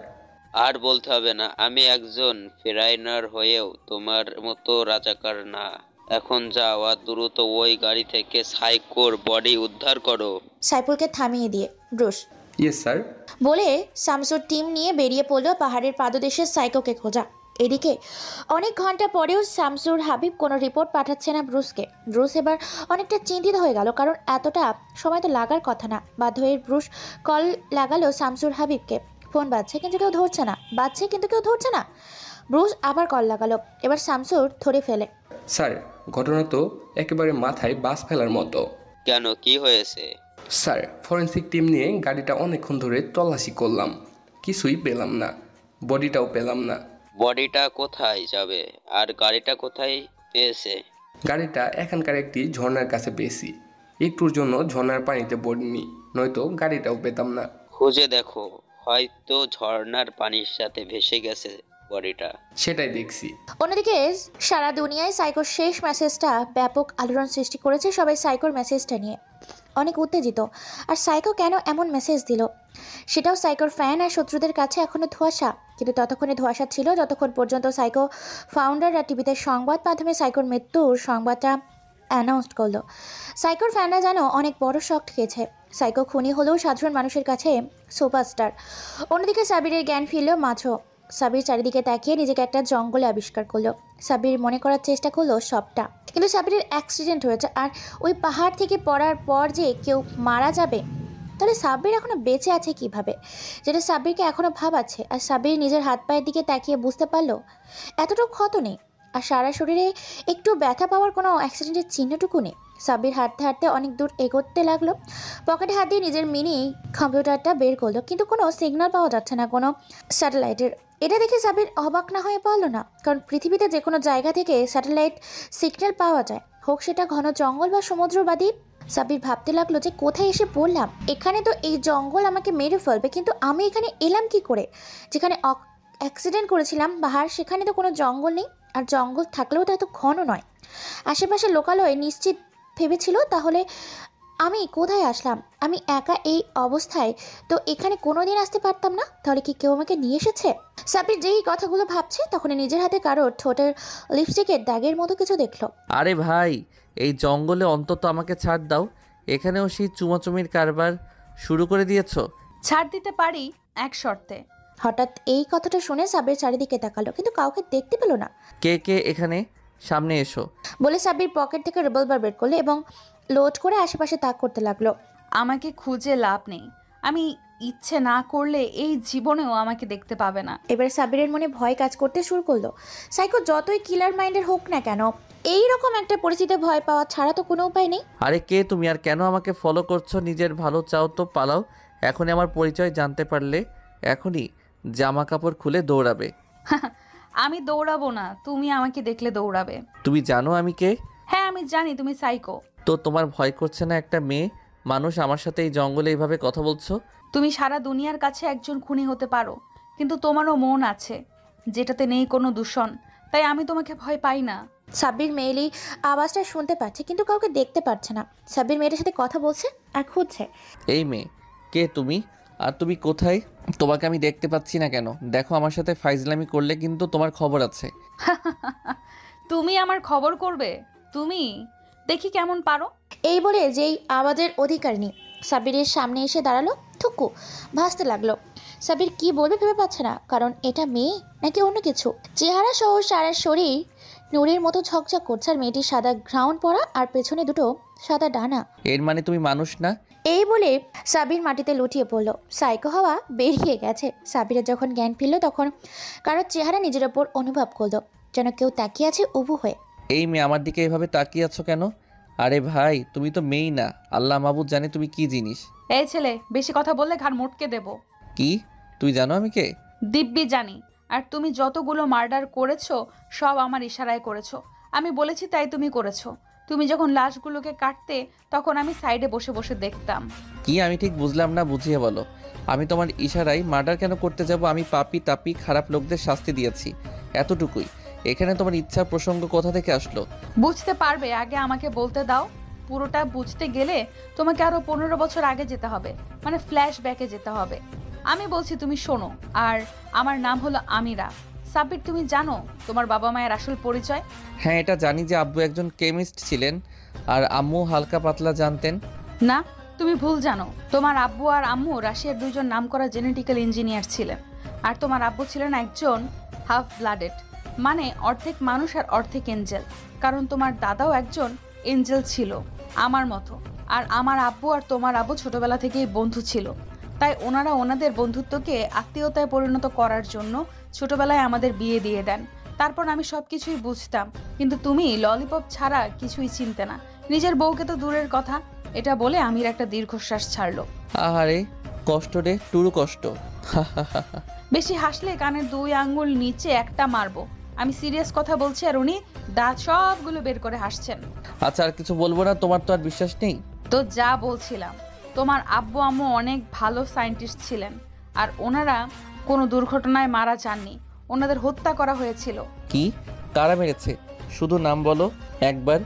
[SPEAKER 11] আর বলতে হবে না, আমি একজন ফেরাইনার হয়েও তোমার মতো রাজাকার না। এখন যাও আর দ্রুত ওই গাড়ি থেকে সাইকোর বডি উদ্ধার করো।
[SPEAKER 1] সাইফুলকে থামিয়ে দিয়ে ব্রুস
[SPEAKER 10] ইয়েস স্যার
[SPEAKER 1] বলে শামসুর টিম নিয়ে বেরিয়ে পড়লো পাহাড়ের পাদদেশে সাইকোকে খোঁজা। এদিকে অনেক ঘন্টা পরেও শামসুর হাবিব কোনো রিপোর্ট পাঠাচ্ছে না ব্রুসকে। ব্রুস এবার অনেকটা চিন্তিত হয়ে গেল, কারণ এতটা সময় তো লাগার কথা না। বাধ্য হয়ে ব্রুস কল লাগালো শামসুর হাবিবকে। ফোন বাজছে কিন্তু কেউ ধরছে না, বাজছে কিন্তু কেউ ধরছে না। ব্রুস আবার কল লাগালো, এবার শামসুর ধরে ফেলে।
[SPEAKER 10] স্যার, ঘটনা তো একেবারে মাথায় বাস ফেলার মতো।
[SPEAKER 11] কেন, কি হয়েছে?
[SPEAKER 10] স্যার, ফরেন্সিক টিম নিয়ে গাড়িটা অনেকক্ষণ ধরে তল্লাশি করলাম, কিছুই পেলাম না, বডিটাও পেলাম না।
[SPEAKER 11] বডিটা কোথায় যাবে আর গাড়িটা কোথায় পেয়েছে?
[SPEAKER 10] গাড়িটা এখানকার একটি ঝর্ণার কাছে পেয়েছি। একটুর জন্য ঝর্ণার পানিতে পড়িনি, নয়তো গাড়িটাও পেতাম না।
[SPEAKER 11] খুঁজে দেখো, হয়তো ঝর্ণার পানির সাথে ভেসে গেছে বডিটা।
[SPEAKER 10] সেটাই দেখছি।
[SPEAKER 1] অন্যদিকে সারা দুনিয়ায় সাইকোর শেষ মেসেজটা ব্যাপক আলোড়ন সৃষ্টি করেছে। সবাই সাইকোর মেসেজটা নিয়ে অনেক উত্তেজিত। আর সাইকো কেন এমন মেসেজ দিল সেটাও সাইকোর ফ্যান আর শত্রুদের কাছে এখনো ধোঁয়াশা। কিন্তু ততক্ষণে ধোঁয়াশা ছিল যতক্ষণ পর্যন্ত সাইকো ফাউন্ডাররা টিভিতে সংবাদ মাধ্যমে সাইকোর মৃত্যুর সংবাদটা অ্যানাউন্স করলো। সাইকোর ফ্যানরা যেন অনেক বড় শক খেয়েছে। সাইকো খুনি হলেও সাধারণ মানুষের কাছে সুপারস্টার। অন্যদিকে সাবিরের জ্ঞান ফিরল মাঝো। সাবির চারিদিকে তাকিয়ে নিজেকে একটা জঙ্গলে আবিষ্কার করলো। সাবির মনে করার চেষ্টা করলো সবটা, কিন্তু সাবিরের অ্যাক্সিডেন্ট হয়েছে। আর ওই পাহাড় থেকে পড়ার পর যে কেউ মারা যাবে, তাহলে সাব্বির এখনো বেঁচে আছে কিভাবে, যেটা সাব্বিরকে এখনো ভাবাচ্ছে। আর সাব্বির নিজের হাত পায়ের দিকে তাকিয়ে বুঝতে পারলো এতটুকু ক্ষত নেই, আর সারা শরীরে একটু ব্যথা পাওয়ার কোনো অ্যাক্সিডেন্টের চিহ্নটুকু নেই। সাব্বির হাঁটতে হাঁটতে অনেক দূর এগোতে লাগলো। পকেটে হাত দিয়ে নিজের মিনি কম্পিউটারটা বের করলো, কিন্তু কোনো সিগন্যাল পাওয়া যাচ্ছে না কোনো স্যাটেলাইটের। এটা দেখে সাব্বির অবাক না হয়ে পারলো না, কারণ পৃথিবীতে যে কোনো জায়গা থেকে স্যাটেলাইট সিগন্যাল পাওয়া যায়, হোক সেটা ঘন জঙ্গল বা সমুদ্র বা দ্বীপ। সাব্বির ভাবতে লাগলো যে কোথায় এসে পড়লাম। এখানে তো এই জঙ্গল আমাকে মেরে ফেলবে, কিন্তু আমি এখানে এলাম কি করে? যেখানে অ্যাক্সিডেন্ট করেছিলাম পাহাড়, সেখানে তো কোনো জঙ্গল নেই, আর জঙ্গল থাকলেও তো এত ঘন নয়। আশেপাশে লোকালয়ে নিশ্চিত ভেবেছিল, তাহলে আমি কোথায় আসলাম? আমি একা এই অবস্থায় তো এখানে কোনোদিন আসতে পারতাম না। তাহলে কি কেউ আমাকে নিয়ে এসেছে? সাব্বির যেই কথাগুলো ভাবছে তখনই নিজের হাতে কারোর ঠোঁটের লিপস্টিকের দাগের মতো কিছু দেখলো।
[SPEAKER 4] আরে ভাই, এই জঙ্গলে অন্তত আমাকে ছাড় দাও। এখানেও সেই চুমাচুমির কারবার শুরু করে দিয়েছো।
[SPEAKER 12] ছাড় দিতে পারি এক শর্তে।
[SPEAKER 1] হঠাৎ এই কথাটা শুনে সাব্বির চারিদিকে তাকালো, কিন্তু কাউকে দেখতে পেল না।
[SPEAKER 4] কে কে এখানে? সামনে এসো
[SPEAKER 1] বলে সাব্বির পকেট থেকে রিভলভার বের করলো এবং লোড করে আশেপাশে তাক করতে লাগলো।
[SPEAKER 12] আমাকে খুঁজে লাভ নেই, আমি ইচ্ছে না করলে এই জীবনেও আমাকে দেখতে পাবে না।
[SPEAKER 1] এবার সাব্বিরের মনে ভয় কাজ করতে শুরু করলো। সাইকো যতই কিলার মাইন্ডের হোক না কেন, এই রকম একটা পরিস্থিতিতে ভয় পাওয়া ছাড়া তো কোনো উপায় নেই।
[SPEAKER 4] আরে কে তুমি, আর কেন আমাকে ফলো করছো? নিজের ভালো চাও তো পালাও। এখনই আমার পরিচয় জানতে পারলে এখনই জামা কাপড় খুলে দৌড়াবে।
[SPEAKER 12] আমি দৌড়াবো না, তুমি আমাকে দেখলে দৌড়াবে।
[SPEAKER 4] তুমি জানো আমি কে?
[SPEAKER 12] হ্যাঁ আমি জানি তুমি সাইকো।
[SPEAKER 4] তো তোমার ভয় করছে না একটা মেয়ে মানুষ আমার সাথে এই জঙ্গলে এইভাবে কথা বলছো?
[SPEAKER 12] তুমি সারা দুনিয়ার কাছে একজন খুনি হতে পারো, কিন্তু তোমারও মন আছে যেটাতে নেই কোনো দূষণ, তাই আমি তোমাকে ভয় পাই না।
[SPEAKER 1] সাব্বির মেয়েলি আওয়াজটা শুনতে পাচ্ছে কিন্তু কাউকে দেখতে পাচ্ছে না। সাব্বির মেয়েটার সাথে কথা বলছে আর খুঁজছে।
[SPEAKER 4] এই মেয়ে, কে তুমি? আর তুমি কোথায়? তোমাকে আমি দেখতে পাচ্ছি না কেন? দেখো, আমার সাথে ফাইজলামি করলে কিন্তু তোমার খবর আছে।
[SPEAKER 12] তুমি আমার খবর করবে? তুমি দেখি কেমন পারো।
[SPEAKER 1] এই বলে যেই আওয়াজের অধিকার নেই সাব্বিরের সামনে এসে দাঁড়ালো থুকু ভাসতে লাগলো। সাব্বির কি বলবে ভেবে পাচ্ছে না, কারণ এটা মেয়ে নাকি অন্য কিছু। চেহারা সহ সারা শরীর নূরের মতো ঝকঝক করছে, আর মেয়েটির সাদা গ্রাউন্ড পরা আর পেছনে দুটো সাদা ডানা।
[SPEAKER 4] এর মানে তুমি মানুষ না?
[SPEAKER 1] এই বলে সাবির মাটিতে লুটিয়ে পড়লো। সাইকো হওয়া বেরিয়ে গেছে। সাবিরের যখন জ্ঞান ফিরল তখন কারোর চেহারা নিজের ওপর অনুভব করলো, যেন কেউ তাকিয়ে আছে উবু হয়ে।
[SPEAKER 4] এই মেয়ে, আমার দিকে এভাবে তাকিয়ে আছো কেন? আরে ভাই, তুমি তো মেয়েই না, আল্লাহ মাহবুদ জানে তুমি কি জিনিস।
[SPEAKER 12] এই ছেলে, বেশি কথা বললে ঘাড় মোটকে দেব।
[SPEAKER 4] কি? তুই জানো আমি কে?
[SPEAKER 12] দিব্যি জানি। আর তুমি যতগুলো মার্ডার করেছো সব আমার ইশারায় করেছো। আমি বলেছি তাই তুমি করেছো। তুমি যখন লাশগুলোকে কাটতে তখন আমি সাইডে বসে বসে দেখতাম।
[SPEAKER 4] কি? আমি ঠিক বুঝলাম না, বুঝিয়ে বলো। আমি তোমার ইশারায় মার্ডার কেন করতে যাব? আমি পাপি তাপি খারাপ লোকদের শাস্তি দিয়েছি, এতটুকুই। এখানে তোমার ইচ্ছার প্রসঙ্গ কোথা থেকে আসলো?
[SPEAKER 12] বুঝতে পারবে, আগে আমাকে বলতে দাও। পুরোটা বুঝতে গেলে তোমাকে আরো 15 বছর আগে যেতে হবে, মানে ফ্ল্যাশব্যাকে যেতে হবে। আমি বলছি তুমি শোনো। আর আমার নাম হলো আমিরা। সাব্বির, তুমি জানো তোমার বাবা মায়ের আসল পরিচয়?
[SPEAKER 4] হ্যাঁ, এটা জানি যে আব্বু একজন কেমিস্ট ছিলেন আর আম্মু হালকা পাতলা জানতেন।
[SPEAKER 12] না, তুমি ভুল জানো। তোমার আব্বু আর আম্মু রাশিয়ার দুইজন নামকরা জেনেটিক্যাল ইঞ্জিনিয়ার ছিলেন। আর তোমার আব্বু ছিলেন একজন হাফ ব্লাডেড, মানে অর্ধেক মানুষ আর অর্ধেক এঞ্জেল। কারণ তোমার দাদাও একজন এঞ্জেল ছিল আমার মতো। আর আমার আব্বু আর তোমার আব্বু ছোটবেলা থেকেই বন্ধু ছিল, তাই ওনারা ওনাদের বন্ধুত্বকে আত্মীয়তায় পরিণত করার জন্য ছোটবেলায় আমাদের বিয়ে দিয়ে দেন। তারপর আমি সব কিছুই বুঝতাম, কিন্তু তুমি ললিপপ ছাড়া কিছুই চিনতে না। নিজের বউকে তো দূরের কথা। এটা বলে আমির একটা দীর্ঘশ্বাস ছাড়লো।
[SPEAKER 4] আহারে, কষ্ট রে, টুরু কষ্ট।
[SPEAKER 12] বেশি হাসলে কানের 2 আঙ্গুল নিচে একটা মারবো। আমি সিরিয়াস কথা বলছি আর উনি দাঁত সবগুলো বের করে হাসছেন।
[SPEAKER 4] আচ্ছা, আর কিছু বলবো না, তোমার তো আর বিশ্বাস নেই।
[SPEAKER 12] তো যা বলছিলাম, তোমার আব্বু আম্মু অনেক ভালো সায়েন্টিস্ট ছিলেন, আর ওনারা কোনো দুর্ঘটনায় মারা যাননি। ওনাদের হত্যা করা হয়েছিল।
[SPEAKER 4] কি? কারা মেরেছে? শুধু নাম বলো একবার।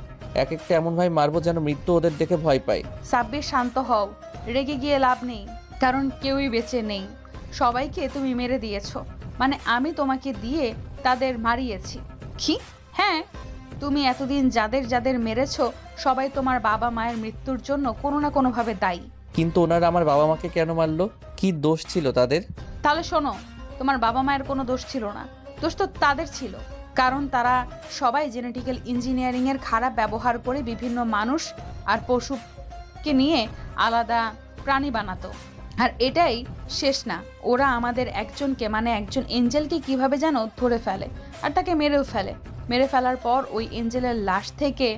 [SPEAKER 4] এক একটা এমন ভাই মারবো যেন মৃত্যু ওদের দেখে ভয় পায়।
[SPEAKER 12] সাব্বির, শান্ত হও। রেগে গিয়ে লাভ নেই, কারণ কেউই বেঁচে নেই। সবাইকে তুমি মেরে দিয়েছো, মানে আমি তোমাকে দিয়ে তাদের মারিয়েছি। কি? হ্যাঁ, তুমি এতদিন যাদের যাদের মেরেছো সবাই তোমার বাবা মায়ের মৃত্যুর জন্য কোনো না কোনোভাবে দায়ী।
[SPEAKER 4] কিন্তু ওনারা আমার বাবা মাকে কেন মারলো? কি দোষ ছিল তাদের?
[SPEAKER 12] তাহলে শোনো, তোমার বাবা মায়ের কোনো দোষ ছিল না, দোষ তো তাদের ছিল। কারণ তারা সবাই জেনেটিক্যাল ইঞ্জিনিয়ারিংয়ের খারাপ ব্যবহার করে বিভিন্ন মানুষ আর পশুকে নিয়ে আলাদা প্রাণী বানাতো। আর এটাই শেষ না, ওরা আমাদের একজনকে, মানে একজন এঞ্জেলকে কিভাবে যেন ধরে ফেলে আর তাকে মেরেও ফেলে। মেরে ফেলার পর ওই এঞ্জেলের লাশ থেকে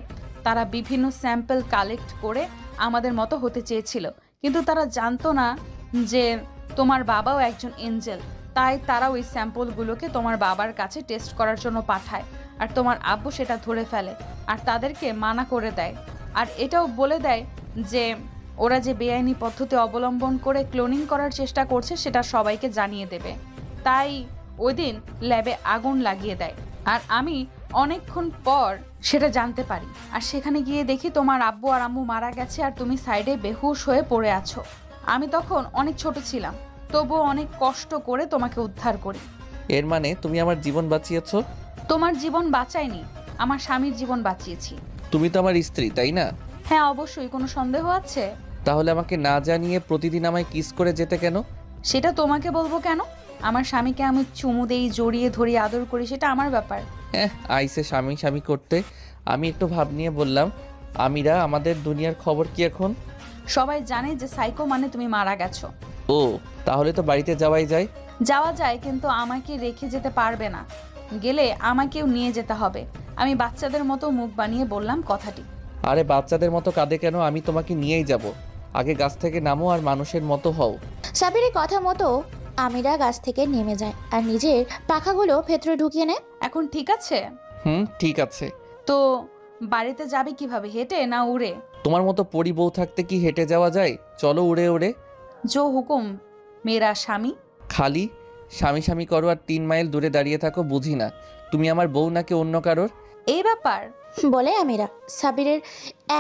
[SPEAKER 12] তারা বিভিন্ন স্যাম্পল কালেক্ট করে আমাদের মতো হতে চেয়েছিল, কিন্তু তারা জানতো না যে তোমার বাবাও একজন এঞ্জেল। তাই তারা ওই স্যাম্পলগুলোকে তোমার বাবার কাছে টেস্ট করার জন্য পাঠায়, আর তোমার আব্বু সেটা ধরে ফেলে আর তাদেরকে মানা করে দেয়। আর এটাও বলে দেয় যে ওরা যে বেআইনি পদ্ধতি অবলম্বন করে ক্লোনিং করার চেষ্টা করছে সেটা সবাইকে জানিয়ে দেবে। তাই ওই দিন ল্যাবে আগুন লাগিয়ে দেয়, আর আমি অনেকক্ষণ পর সেটা জানতে পারি। আর সেখানে গিয়ে দেখি তোমার আব্বু আর আম্মু মারা গেছে আর তুমি সাইডে বেহুশ হয়ে পড়ে আছো। আমি তখন অনেক ছোট ছিলাম, তবুও অনেক কষ্ট করে তোমাকে উদ্ধার করি।
[SPEAKER 4] এর মানে তুমি আমার জীবন বাঁচিয়েছো?
[SPEAKER 12] তোমার জীবন বাঁচাইনি, আমার স্বামীর জীবন বাঁচিয়েছি।
[SPEAKER 4] তুমি তো আমার স্ত্রী, তাই না?
[SPEAKER 12] হ্যাঁ, অবশ্যই। কোনো সন্দেহ আছে?
[SPEAKER 4] তাহলে আমাকে না জানিয়ে প্রতিদিন আমায় কিস করে যেতে কেন?
[SPEAKER 12] সেটা তোমাকে বলবো কেন? আমার স্বামীকে আমি চুমু দেই, জড়িয়ে ধরি, আদর করি, সেটা আমার ব্যাপার।
[SPEAKER 4] আইসে স্বামী স্বামী করতে। আমি একটু ভাব নিয়ে বললাম, আমিরা, আমাদের দুনিয়ার খবর কি এখন?
[SPEAKER 12] সবাই জানে যে সাইকো মানে তুমি মারা গেছো।
[SPEAKER 4] ও, তাহলে তো বাড়িতে যাওয়াই যায়।
[SPEAKER 12] যাওয়া যায়, কিন্তু আমাকে রেখে যেতে পারবে না। গেলে আমাকেও নিয়ে যেতে হবে। আমি বাচ্চাদের মতো মুখ বানিয়ে বললাম কথাটি।
[SPEAKER 4] আরে বাচ্চাদের মতো কাঁদে কেন? আমি তোমাকে নিয়েই যাব। আগে গাছ থেকে নামো আর মানুষের মতো হও।
[SPEAKER 1] সাবিরের কথা মতো আমিরা গাছ থেকে নেমে যায় আর নিজের পাখাগুলো ভেতরে ঢুকিয়ে নেয়।
[SPEAKER 12] এখন ঠিক আছে?
[SPEAKER 4] ঠিক আছে।
[SPEAKER 12] তো বাড়িতে যাবে কিভাবে, হেঁটে না উড়ে?
[SPEAKER 4] তোমার মতো পরি বউ থাকতে কি হেঁটে যাওয়া যায়? চলো উড়ে উড়ে।
[SPEAKER 12] জো হুকুম মেরা স্বামী।
[SPEAKER 4] খালি স্বামী স্বামী করো আর 3 মাইল দূরে দাঁড়িয়ে থাকো, বুঝি না। তুমি আমার বউ নাকি অন্য কারোর?
[SPEAKER 12] এই ব্যাপার
[SPEAKER 1] বলে আমিরা সাবিরের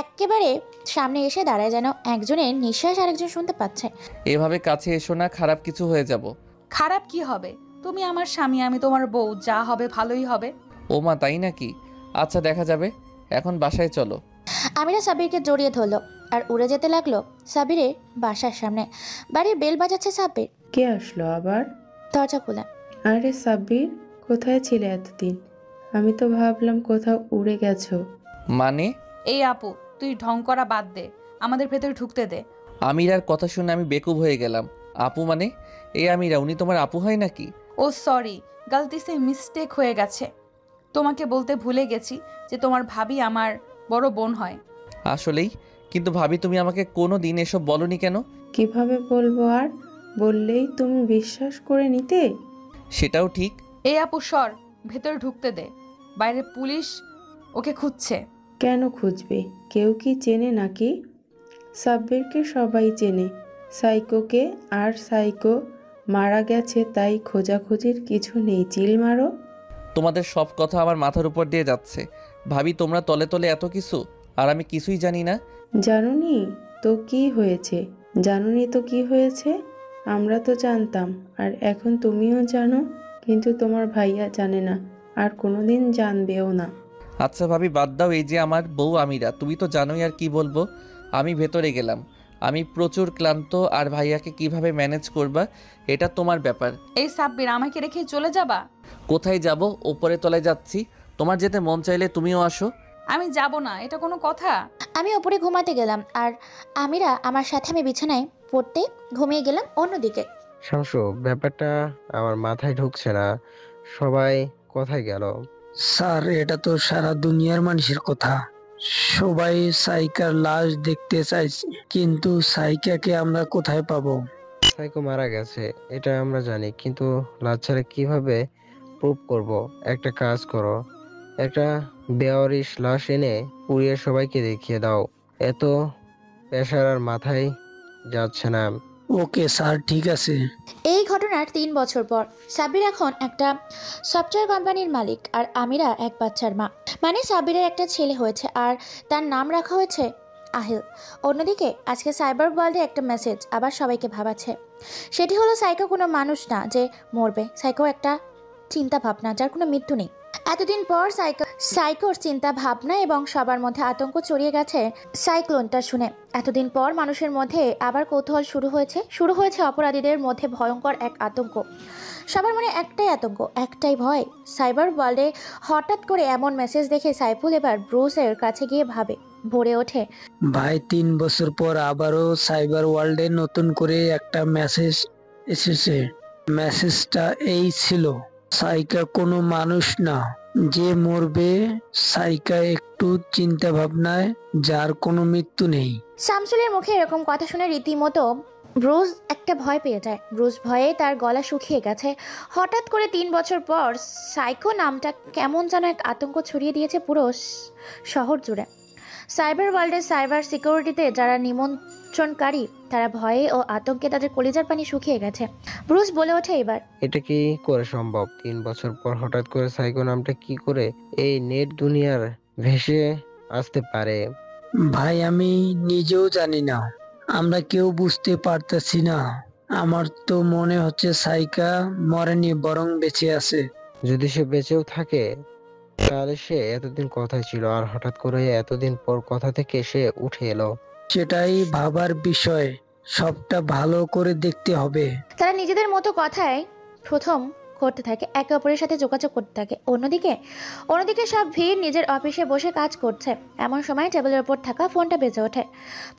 [SPEAKER 1] একেবারে সামনে এসে দাঁড়ায়, যেন একজনের নিঃশ্বাস আরেকজন শুনতে পাচ্ছে।
[SPEAKER 4] এভাবে কাছে এসো না, খারাপ কিছু হয়ে যাব।
[SPEAKER 12] খারাপ কি হবে? তুমি আমার স্বামী, আমি তোমার বউ, যা হবে ভালোই হবে।
[SPEAKER 4] ও মা, তাই নাকি? আচ্ছা দেখা যাবে, এখন বাসায় চলো।
[SPEAKER 1] আমিরা সাবিরকে জড়িয়ে ধরলো আর উড়ে যেতে লাগলো সাবিরের বাসার সামনে। বাড়ির বেল বাজাচ্ছে সাবির।
[SPEAKER 3] কে আসলো আবার?
[SPEAKER 1] দরজা খুলে।
[SPEAKER 3] আরে সাব্বির, কোথায় ছিলে এতদিন? আমি তো ভাবলাম কোথাও উড়ে গেছো।
[SPEAKER 4] মানে?
[SPEAKER 12] এই আপু, তুই ঢং করা বাদ দে, আমাদের ভেতরে ঢুকতে দে।
[SPEAKER 4] আমিরার কথা শুনে আমি বেকুব হয়ে গেলাম। আপু মানে? এই আমিরা, উনি তোমার আপু হয় নাকি?
[SPEAKER 12] ও সরি, গলতি সে মিস্টেক হয়ে গেছে। তোমাকে বলতে ভুলে গেছি যে তোমার ভাবি আমার বড় বোন হয়।
[SPEAKER 4] আসলেই? কিন্তু ভাবি, তুমি আমাকে কোনো দিন এসব বলনি কেন?
[SPEAKER 3] কিভাবে বলবো আর? বললেই তুমি বিশ্বাস করে নিতে।
[SPEAKER 4] সেটাও ঠিক।
[SPEAKER 12] এই আপু সর, ভেতরে ঢুকতে দে, বাইরে পুলিশ ওকে খুঁজছে।
[SPEAKER 3] কেন খুঁজবে? কেউ কি চেনে নাকি? সাব্বিরকে সবাই চেনে, সাইকোকে। আর সাইকো মারা গেছে, তাই খোঁজাখুঁজির কিছু নেই। চিল মারো।
[SPEAKER 4] তোমাদের সব কথা আমার মাথার উপর দিয়ে যাচ্ছে। ভাবি, তোমরা তলে তলে এত কিছু, আর আমি কিছুই জানি না।
[SPEAKER 3] জানুনি তো কি হয়েছে? জানুনি তো কি হয়েছে? আমরা তো জানতাম, আর এখন তুমিও জানো, কিন্তু তোমার ভাইয়া জানে না, আর কোনোদিন জানবেও না।
[SPEAKER 4] আচ্ছা ভাবি, বাদ দাও। এই যে আমার বউ আমিরা, তুমি তো জানোই, আর কি বলবো। আমি ভেতরে গেলাম, আমি প্রচুর ক্লান্ত, আর ভাইয়াকে কিভাবে ম্যানেজ করবা এটা তোমার ব্যাপার।
[SPEAKER 12] এই সাব্বির, আমাকে রেখে চলে যাবা?
[SPEAKER 4] কোথায় যাব? ওপরে তলায় যাচ্ছি, তোমার যেতে মন চাইলে তুমিও আসো।
[SPEAKER 12] আমি যাব না, এটা কোনো কথা?
[SPEAKER 1] আমি ওপরে ঘুমাতে গেলাম আর আমিরা আমার সাথে, আমি বিছানায় পড়তে ঘুমিয়ে গেলাম অন্যদিকে।
[SPEAKER 13] শামসু, ব্যাপারটা আমার মাথায় ঢুকছে না। সবাই কোথায় গেল?
[SPEAKER 14] স্যার, এটা তো সারা দুনিয়ার মানুষের কথা। সবাই সাইকার লাশ দেখতে চাইছে, কিন্তু সাইকাকে আমরা কোথায় পাবো?
[SPEAKER 13] সাইকো মারা গেছে এটা আমরা জানি, কিন্তু লাশ ছাড়া কিভাবে প্রুভ করব? একটা কাজ করো, একটা বেওয়ারিশ লাশ এনে পুড়িয়ে সবাইকে দেখিয়ে দাও। এত প্রেশার আর মাথায় যাচ্ছে না।
[SPEAKER 14] ওকে স্যার, ঠিক আছে।
[SPEAKER 1] এই ঘটনার 3 বছর পর সাবির এখন একটা সফটওয়্যার কোম্পানির মালিক, আর আমিরা এক বাচ্চার মা। মানে সাবিরের একটা ছেলে হয়েছে, আর তার নাম রাখা হয়েছে আহিল। অন্যদিকে আজকে সাইবার ওয়ার্ল্ডে একটা মেসেজ আবার সবাইকে ভাবাচ্ছে। সেটি হলো সাইকো কোনো মানুষ না যে মরবে। সাইকো একটা চিন্তা ভাবনা, যার কোনো মৃত্যু নেই। এতদিন পর সাইকোর চিন্তা ভাবনা এবং সবার মধ্যে আতঙ্ক ছড়িয়ে গেছে সাইক্লোনটা শুনে। এতদিন পর মানুষের মধ্যে আবার কৌতূহল শুরু হয়েছে অপরাধীদের মধ্যে ভয়ঙ্কর এক আতঙ্ক। সবার মনে একটাই আতঙ্ক, একটাই ভয়। সাইবার ওয়ার্ল্ডে হঠাৎ করে এমন মেসেজ দেখে সাইফুল এবার ব্রুসের কাছে গিয়ে ভরে ওঠে।
[SPEAKER 14] ভাই, 3 বছর পর আবারও সাইবার ওয়ার্ল্ডে নতুন করে একটা মেসেজ এসেছে। মেসেজটা এই ছিল, সাইকা কোনো মানুষ না যে মরবে, সাইকা একটু চিন্তা ভাবনায় যার কোনো মৃত্যু নেই।
[SPEAKER 1] শামসুলের মুখে এরকম কথা শুনে রীতিমতো ব্রুস একটা ভয় পেয়ে যায়। ব্রুস ভয়ে তার গলা শুকিয়ে গেছে। হঠাৎ করে 3 বছর পর সাইকো নামটা কেমন যেন এক আতঙ্ক ছড়িয়ে দিয়েছে পুরো শহর জুড়ে। সাইবার ওয়ার্ল্ডের সাইবার সিকিউরিটিতে যারা নিমন্ত্রণকারী, তারা ভয়ে ও আতঙ্কে তাদের কলিজার পানি শুকিয়ে গেছে। ব্রুস বলে ওঠে এবার,
[SPEAKER 13] এটা কি করে সম্ভব? 3 বছর পর হঠাৎ করে সাইকো নামটা কি করে এই নেট দুনিয়ার ভেসে আসতে পারে?
[SPEAKER 14] ভাই, আমি নিজেও জানি না, আমরা কেউ বুঝতে পারতেছি না। আমার তো মনে হচ্ছে সাইকা মরেনি, বরং বেঁচে আছে।
[SPEAKER 13] যদি সে বেঁচেও থাকে, তাহলে সে এতদিন কোথায় ছিল, আর হঠাৎ করে এতদিন পর কথা থেকে সে উঠে এলো?
[SPEAKER 14] সেটাই ভাবার বিষয়, সবটা ভালো করে দেখতে হবে।
[SPEAKER 1] তারা নিজেদের মতো কথায় প্রথম করতে থাকে, একে অপরের সাথে যোগাযোগ করতে থাকে। অন্যদিকে সব ভিড় নিজের অফিসে বসে কাজ করছে। এমন সময় টেবিলের ওপর থাকা ফোনটা বেজে ওঠে।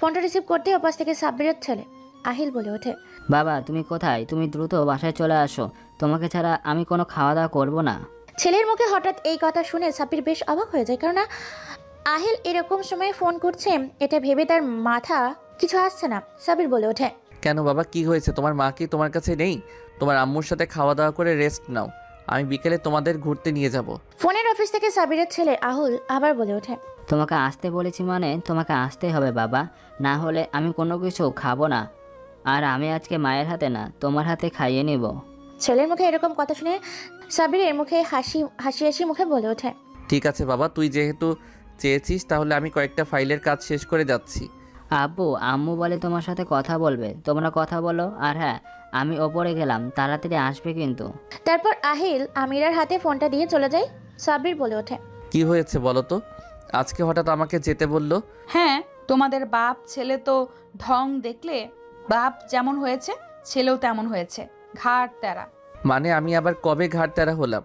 [SPEAKER 1] ফোনটা রিসিভ করতে ওপাশ থেকে সাব্বিরের ছেলে আহিল বলে ওঠে,
[SPEAKER 15] বাবা তুমি কোথায়? তুমি দ্রুত বাসায় চলে আসো, তোমাকে ছাড়া আমি কোনো খাওয়া দাওয়া করবো না।
[SPEAKER 1] ছেলের মুখে হঠাৎ এই কথা শুনে সাব্বির বেশ অবাক হয়ে যায়, কারণ আহিল এরকম সময় ফোন করছে এটা ভেবে তার মাথা কিছু আসছে না। সাব্বির বলে ওঠে,
[SPEAKER 4] কেন বাবা, কি হয়েছে? তোমার মা কি তোমার কাছে নেই? তোমার আম্মুর সাথে খাওয়া দাওয়া করে রেস্ট নাও, আমি বিকেলে তোমাদের ঘুরতে নিয়ে যাব।
[SPEAKER 1] ফোনের অফিস থেকে সাব্বিরের ছেলে আহুল আবার বলে ওঠে,
[SPEAKER 15] তোমাকে আসতে বলেছি মানে তোমাকে আসতেই হবে বাবা, না হলে আমি কোনো কিছু খাবো না। আর আমি আজকে মায়ের হাতে না, তোমার হাতে খাইয়ে নিব।
[SPEAKER 1] ছেলের মুখে এরকম কথা শুনে সাবিরের মুখে হাসি হাসি মুখে বলে ওঠে,
[SPEAKER 4] ঠিক আছে বাবা, তুই যেহেতু চেয়েছিস তাহলে আমি কয়েকটা ফাইলের কাজ শেষ করে যাচ্ছি।
[SPEAKER 15] আব্বু আম্মু বলে তোমার সাথে কথা বলবে, তোমরা কথা বলো। আর হ্যাঁ, আমি ওপরে গেলাম, তাড়াতাড়ি আসবে কিন্তু।
[SPEAKER 1] তারপর আহিল আমিরার হাতে ফোনটা দিয়ে চলে যায়। সাবির বলে ওঠে,
[SPEAKER 4] কি হয়েছে বলো তো, আজকে হঠাৎ আমাকে যেতে বললো?
[SPEAKER 12] হ্যাঁ, তোমাদের বাপ ছেলে তো ঢং দেখলে বাপ যেমন হয়েছে ছেলেও তেমন হয়েছে, ঘাট তেরা।
[SPEAKER 4] মানে আমি আবার কবে ঘাট তেরা হলাম?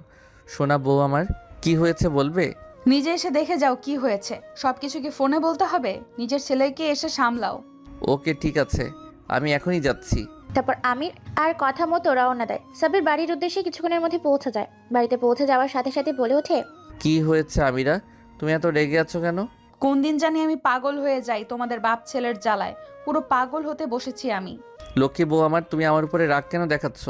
[SPEAKER 4] সোনা বউ আমার, কি হয়েছে বলবে?
[SPEAKER 12] নিজে এসে দেখে যাও কি হয়েছে, সবকিছু কি ফোনে বলতে হবে? নিজের ছেলেকে এসে সামলাও।
[SPEAKER 4] ওকে ঠিক আছে, আমি এখনই যাচ্ছি।
[SPEAKER 1] তারপর আমির আর কথা মতো রওনা দেয়। সাবির বাড়ির উদ্দেশ্যে কিছুক্ষণের মধ্যে পৌঁছে যায়। বাড়িতে পৌঁছে যাওয়ার সাথে সাথে বলে ওঠে,
[SPEAKER 4] কি হয়েছে আমিরা, তুমি এত রেগে আছো কেন?
[SPEAKER 12] কোন দিন জানি আমি পাগল হয়ে যাই তোমাদের বাপ ছেলের জ্বালায়, পুরো পাগল হতে বসেছি আমি।
[SPEAKER 4] লক্ষ্মী বউ আমার, তুমি আমার উপরে রাগ কেন দেখাচ্ছ?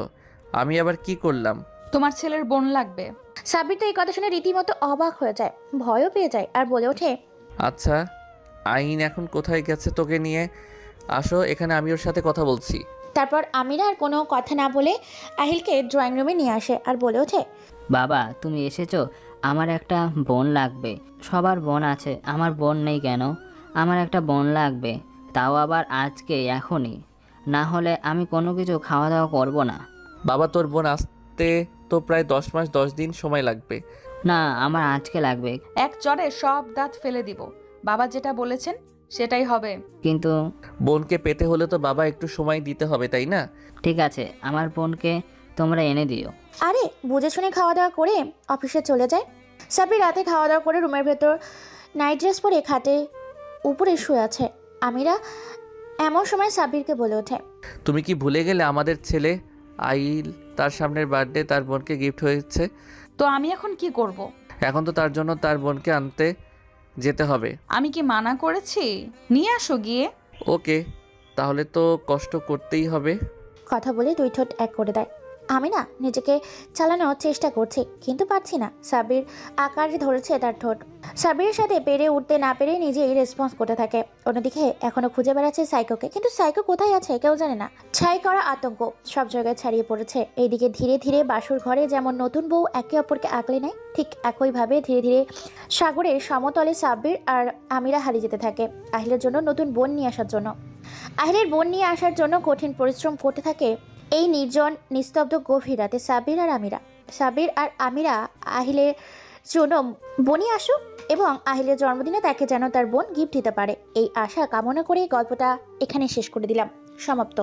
[SPEAKER 4] আমি আবার কি করলাম?
[SPEAKER 12] তোমার ছেলের বোন লাগবে।
[SPEAKER 1] সাবির তো এই কথা শুনে রীতিমতো অবাক হয়ে যায়, ভয়ও পেয়ে যায় আর বলে ওঠে,
[SPEAKER 4] আচ্ছা আইন এখন কোথায় গেছে? তোকে নিয়ে আসো এখানে, আমি ওর সাথে কথা বলছি।
[SPEAKER 1] তারপর আমিরা আর কোনো কথা না বলে আহিলকে ড্রয়িং রুমে নিয়ে আসে আর বলে ওঠে,
[SPEAKER 15] বাবা তুমি এসেছো, আমার একটা বোন লাগবে। সবার বোন আছে, আমার বোন নেই কেন? আমার একটা বোন লাগবে, তাও আবার আজকে, এখনই, না হলে আমি কোনো কিছু খাওয়া দাওয়া করবো না।
[SPEAKER 4] বাবা তোর বোন আসতে তো প্রায় 10 মাস 10 দিন সময় লাগবে।
[SPEAKER 15] না, আমার আজকে লাগবে।
[SPEAKER 12] এক চড়ে সব দাঁত ফেলে দিব, বাবা যেটা বলেছেন সেটাই হবে।
[SPEAKER 15] কিন্তু
[SPEAKER 4] বোনকে পেতে হলে তো বাবা একটু সময় দিতে হবে, তাই না?
[SPEAKER 15] ঠিক আছে, আমার বোনকে তোমরা এনে দিও।
[SPEAKER 1] আরে বুঝে শুনে খাওয়া দাওয়া করে অফিসে চলে যায়। সাবির রাতে খাওয়া দাওয়া করে রুমের ভেতর নাইট ড্রেস পরে খাটে উপরে শুয়ে আছে। আমিরা এমন সময় সাবিরকে বলে ওঠে,
[SPEAKER 4] তুমি কি ভুলে গেলে আমাদের ছেলে আইল তার সামনের বার্থডে তার বোনকে গিফট হয়েছে?
[SPEAKER 12] তো আমি এখন কি করব?
[SPEAKER 4] এখন তো তার জন্য তার বোনকে আনতে যেতে হবে।
[SPEAKER 12] আমি কি মানা করেছি? নিয়ে আসো গিয়ে।
[SPEAKER 4] ওকে, তাহলে তো কষ্ট করতেই হবে।
[SPEAKER 1] কথা বলে দুই ঠোঁট এক করে দেয়। আমি না নিজেকে চালানোর চেষ্টা করছি কিন্তু পারছি না। সাবির আকারে ধরেছে তার ঠোঁট। সাবিরের সাথে পেরে উঠতে না পেরে নিজেই রেসপন্স করতে থাকে। অন্যদিকে এখনো খুঁজে বেড়াচ্ছে সাইকোকে, কিন্তু সাইকো কোথায় আছে কেউ জানে না। ছাই করা আতঙ্ক সব জায়গায় ছড়িয়ে পড়েছে। এইদিকে ধীরে ধীরে বাসুর ঘরে যেমন নতুন বউ একে অপরকে আঁকলে নেয়, ঠিক একইভাবে ধীরে ধীরে সাগরের সমতলে সাব্বির আর আমিরা হারিয়ে যেতে থাকে আহিলের জন্য নতুন বোন নিয়ে আসার জন্য। আহিলের বোন নিয়ে আসার জন্য কঠিন পরিশ্রম করতে থাকে এই নির্জন নিস্তব্ধ গভীর রাতে সাবির আর আমিরা আহিলের জন্য বোনই আসুক এবং আহিলের জন্মদিনে তাকে যেন তার বোন গিফট দিতে পারে, এই আশা কামনা করে গল্পটা এখানে শেষ করে দিলাম। সমাপ্ত।